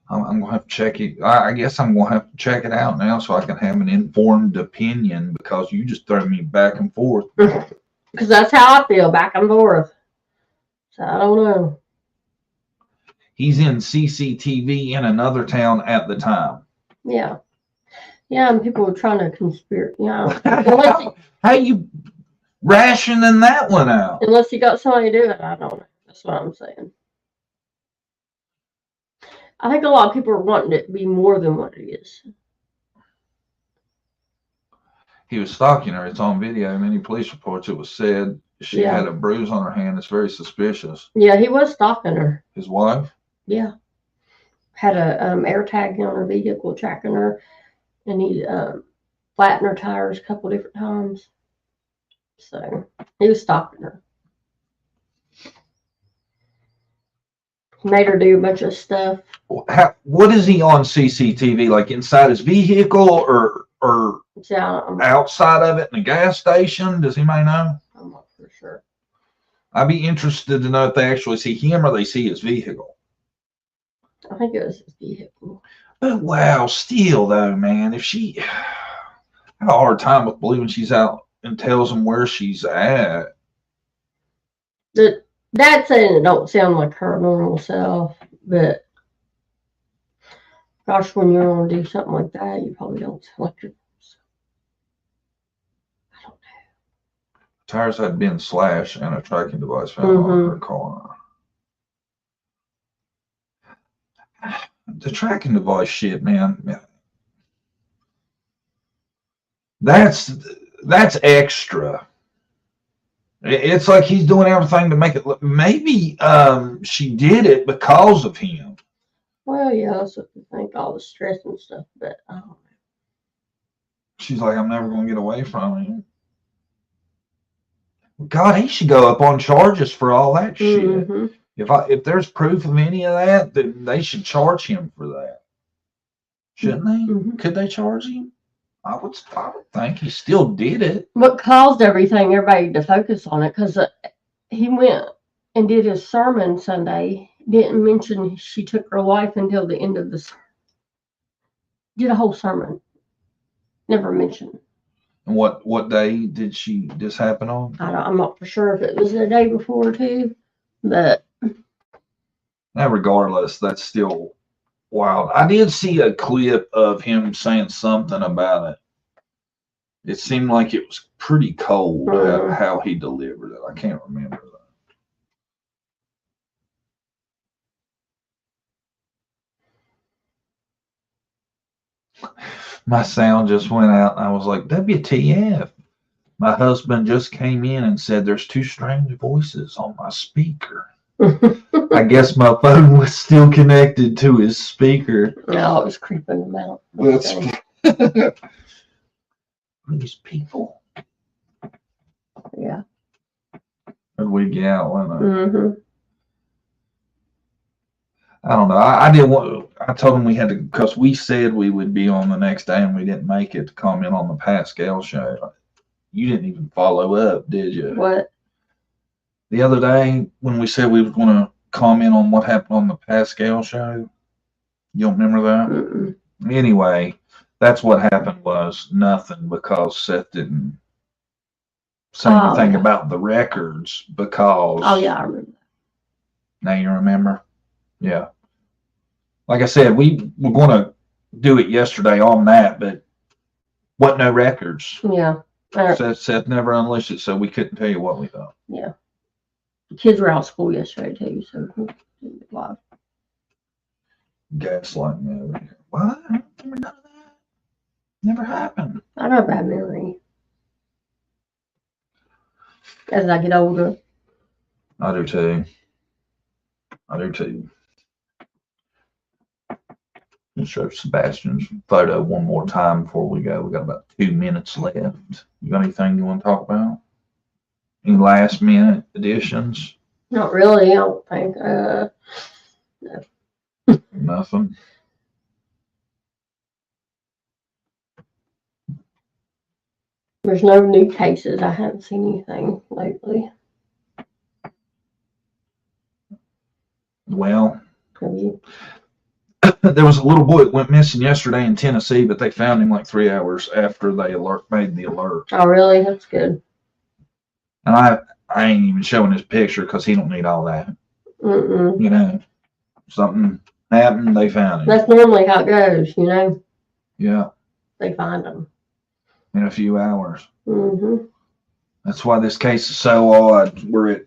Speaker 10: I'm gonna have to check it. I guess I'm gonna have to check it out now so I can have an informed opinion because you just throw me back and forth.
Speaker 11: Because that's how I feel, back and forth. So I don't know.
Speaker 10: He's in CCTV in another town at the time.
Speaker 11: Yeah. Yeah, and people were trying to conspire. Yeah.
Speaker 10: How you rationing that one out?
Speaker 11: Unless you got somebody to do it, I don't know. That's what I'm saying. I think a lot of people are wanting it to be more than what it is.
Speaker 10: He was stalking her. It's on video. In many police reports, it was said she had a bruise on her hand. It's very suspicious.
Speaker 11: Yeah, he was stalking her.
Speaker 10: His wife?
Speaker 11: Yeah. Had a air tag on her vehicle tracking her, and he flattened her tires a couple different times. So he was stalking her. Made her do a bunch of stuff.
Speaker 10: What is he on CCTV? Like inside his vehicle or outside of it in a gas station? Does anybody know?
Speaker 11: I'm not for sure.
Speaker 10: I'd be interested to know if they actually see him or they see his vehicle.
Speaker 11: I think it was his vehicle.
Speaker 10: But wow, still though, man, if she, I have a hard time with believing she's out and tells him where she's at.
Speaker 11: The dad saying it don't sound like her normal self, but gosh, when you're gonna do something like that, you probably don't sound like yourself.
Speaker 10: Tires had been slashed and a tracking device found on her car. The tracking device shit, man. That's extra. It's like he's doing everything to make it look. Maybe she did it because of him.
Speaker 11: Well, yeah, that's what you think, all the stress and stuff, but I don't know.
Speaker 10: She's like, I'm never going to get away from him. God, he should go up on charges for all that shit.
Speaker 11: Mm-hmm.
Speaker 10: If there's proof of any of that, then they should charge him for that. Shouldn't they?
Speaker 11: Mm-hmm.
Speaker 10: Could they charge him? I would think he still did it.
Speaker 11: What caused everybody to focus on it, because he went and did his sermon Sunday, didn't mention she took her life until the end of the sermon. Did a whole sermon. Never mentioned.
Speaker 10: And what day did this happen on?
Speaker 11: I'm not for sure if it was the day before too, but
Speaker 10: now, regardless, that's still wild. I did see a clip of him saying something about it. It seemed like it was pretty cold how he delivered it. I can't remember that. My sound just went out. And I was like, WTF. My husband just came in and said there's two strange voices on my speaker. I guess my phone was still connected to his speaker.
Speaker 11: No, it was creeping him out.
Speaker 10: These people.
Speaker 11: Yeah.
Speaker 10: And we get out when
Speaker 11: Mm-hmm.
Speaker 10: I don't know. I didn't want. I told him we had to, because we said we would be on the next day and we didn't make it to comment on the Pascal show. You didn't even follow up, did you?
Speaker 11: What?
Speaker 10: The other day when we said we were going to comment on what happened on the Pascal show. You don't remember that?
Speaker 11: Mm-mm.
Speaker 10: Anyway, that's what happened was nothing, because Seth didn't say anything about the records because.
Speaker 11: Oh, yeah, I remember.
Speaker 10: Now you remember? Yeah. Like I said, we were going to do it yesterday on that, but what no records.
Speaker 11: Yeah.
Speaker 10: Seth never unleashed it, so we couldn't tell you what we thought.
Speaker 11: Yeah. The kids were out of school yesterday, too, so live.
Speaker 10: Gaslighting me over here. What? I don't remember none of that. Never happened.
Speaker 11: I got a bad memory. As I get older.
Speaker 10: I do too. Let's show Sebastian's photo one more time before we go. We got about 2 minutes left. You got anything you want to talk about? Any last minute additions?
Speaker 11: Not really, I don't think. No.
Speaker 10: Nothing.
Speaker 11: There's no new cases. I haven't seen anything lately.
Speaker 10: Well,
Speaker 11: Have you?
Speaker 10: there was a little boy that went missing yesterday in Tennessee, but they found him like 3 hours after they made the alert.
Speaker 11: Oh, really? That's good.
Speaker 10: And I ain't even showing his picture because he don't need all that.
Speaker 11: Mm-mm.
Speaker 10: You know, something happened, they found him.
Speaker 11: That's normally how it goes, you know?
Speaker 10: Yeah,
Speaker 11: They find them.
Speaker 10: in a few hours.
Speaker 11: Mm-hmm.
Speaker 10: That's why this case is so odd. We're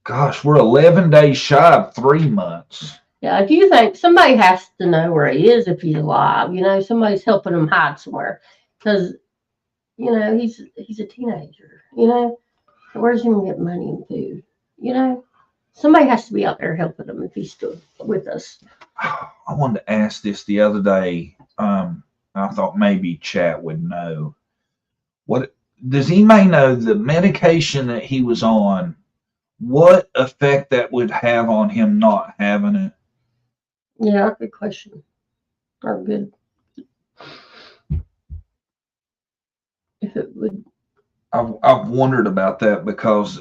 Speaker 10: 11 days shy of 3 months.
Speaker 11: Yeah, if you think somebody has to know where he is if he's alive, you know, somebody's helping him hide somewhere. Because, you know, he's a teenager, you know? Where's he going to get money and food? You know? Somebody has to be out there helping him if he's still with us.
Speaker 10: I wanted to ask this the other day. I thought maybe Chat would know. What does anybody know the medication that he was on? What effect that would have on him not having it?
Speaker 11: Yeah, good question. Or good. If it would.
Speaker 10: I've wondered about that because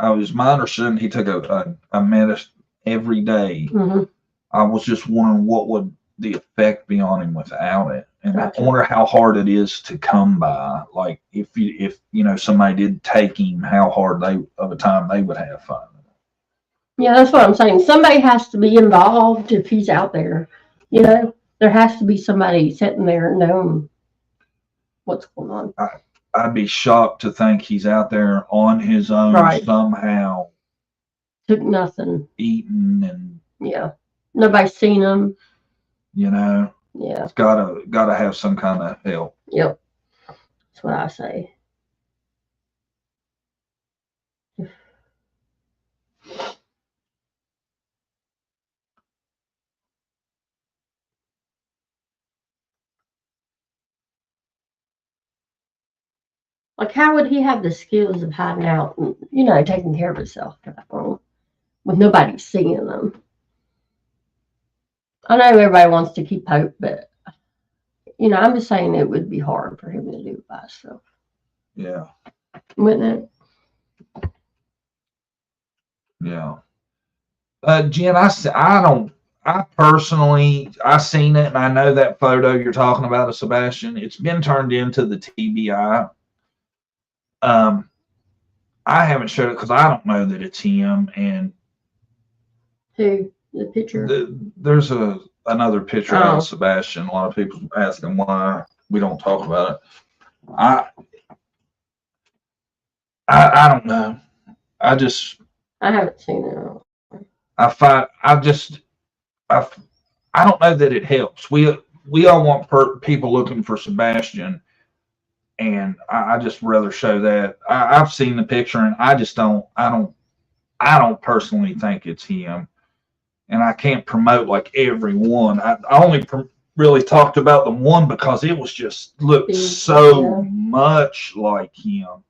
Speaker 10: I was my understanding he took a medicine every day.
Speaker 11: Mm-hmm.
Speaker 10: I was just wondering what would the effect be on him without it, and
Speaker 11: Gotcha.
Speaker 10: I wonder how hard it is to come by. Like if you know somebody did take him, how hard of a time they would have finding it.
Speaker 11: Yeah, that's what I'm saying. Somebody has to be involved if he's out there. You know, there has to be somebody sitting there knowing what's going on.
Speaker 10: I'd be shocked to think he's out there on his own
Speaker 11: Right.
Speaker 10: somehow
Speaker 11: Took nothing.
Speaker 10: eating and,
Speaker 11: Yeah. Nobody's seen him.
Speaker 10: you know,
Speaker 11: Yeah.
Speaker 10: it's gotta have some kind of help.
Speaker 11: Yep. That's what I say. Like, how would he have the skills of hiding out and, you know, taking care of himself with nobody seeing him? I know everybody wants to keep hope, but, you know, I'm just saying it would be hard for him to do it by himself.
Speaker 10: Yeah.
Speaker 11: Wouldn't it?
Speaker 10: Yeah. Jen, I personally, I seen it and I know that photo you're talking about of Sebastian. It's been turned into the TBI. I haven't showed it because I don't know that it's him. And
Speaker 11: Who? The picture?
Speaker 10: there's another picture
Speaker 11: Oh.
Speaker 10: of Sebastian. A lot of people asking why we don't talk about it. I don't know.
Speaker 11: I haven't seen it.
Speaker 10: I don't know that it helps. We all want people looking for Sebastian, and I just rather show that. I've seen the picture, and I don't personally think it's him, and I can't promote like everyone. I only really talked about the one because it was just looked so much like him.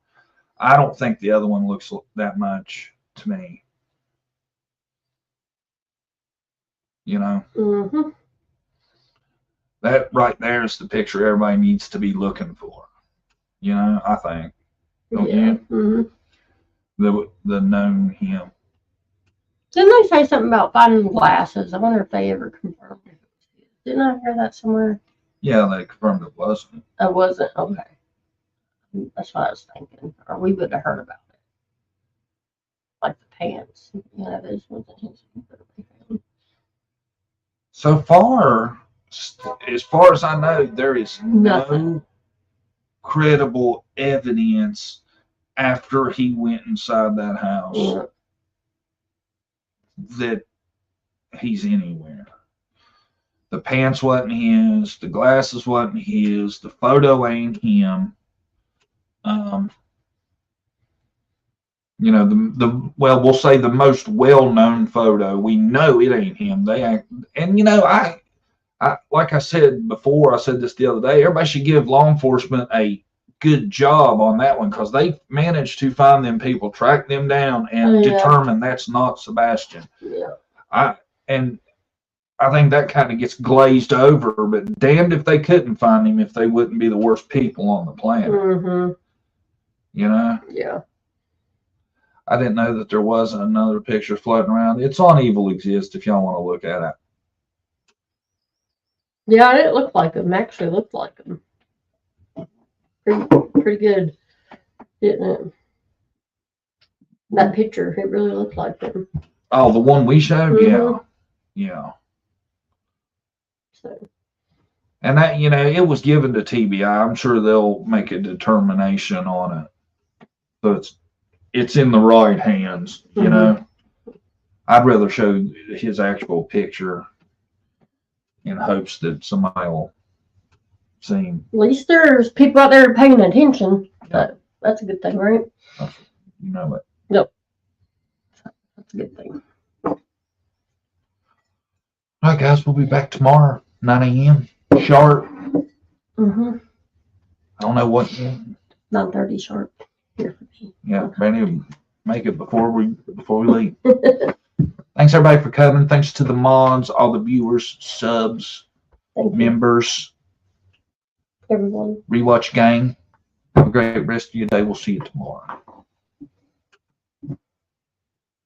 Speaker 10: I don't think the other one looks that much to me. You know,
Speaker 11: Mm-hmm.
Speaker 10: that right there is the picture everybody needs to be looking for. You know, I think. Don't
Speaker 11: Yeah.
Speaker 10: you?
Speaker 11: Mm-hmm.
Speaker 10: The known him.
Speaker 11: Didn't they say something about finding glasses? I wonder if they ever confirmed it. Didn't I hear that somewhere?
Speaker 10: Yeah, they confirmed it wasn't.
Speaker 11: It wasn't. Okay. That's what I was thinking. Or we would have heard about it. Like the pants. You know, those ones that he found.
Speaker 10: So far, as far as I know, there is
Speaker 11: Nothing.
Speaker 10: no credible evidence after he went inside that house
Speaker 11: Yeah.
Speaker 10: that he's anywhere. The pants wasn't his, the glasses wasn't his, the photo ain't him. You know, well, we'll say the most well-known photo, we know it ain't him. And you know, I like I said before, I said this the other day, everybody should give law enforcement a good job on that one because they managed to find them people, track them down, and determine that's not Sebastian.
Speaker 11: Yeah.
Speaker 10: I think that kind of gets glazed over, but damned if they couldn't find him if they wouldn't be the worst people on the planet.
Speaker 11: Mm-hmm.
Speaker 10: You know?
Speaker 11: Yeah.
Speaker 10: I didn't know that there was another picture floating around. It's on Evil Exist if y'all want to look at it.
Speaker 11: Yeah, it looked like him. Actually looked like him. Pretty good, didn't it? That picture, it really looked like him.
Speaker 10: Oh, the one we showed?
Speaker 11: Mhm.
Speaker 10: Yeah.
Speaker 11: So.
Speaker 10: And that, you know, it was given to TBI. I'm sure they'll make a determination on it. So it's in the right hands, you know. I'd rather show his actual picture in hopes that somebody will see him.
Speaker 11: At least there's people out there paying attention. But that's a good thing, right?
Speaker 10: You know it.
Speaker 11: Yep. That's a good thing.
Speaker 10: All right, guys, we'll be back tomorrow, 9 a.m. sharp.
Speaker 11: Mm-hmm.
Speaker 10: I don't know what.
Speaker 11: 9:30 sharp. Here for me.
Speaker 10: Yeah, Brandy, make it before we leave. Thanks everybody for coming. Thanks to the mods, all the viewers, subs, members,
Speaker 11: everyone.
Speaker 10: Rewatch gang. Have a great rest of your day. We'll see you tomorrow.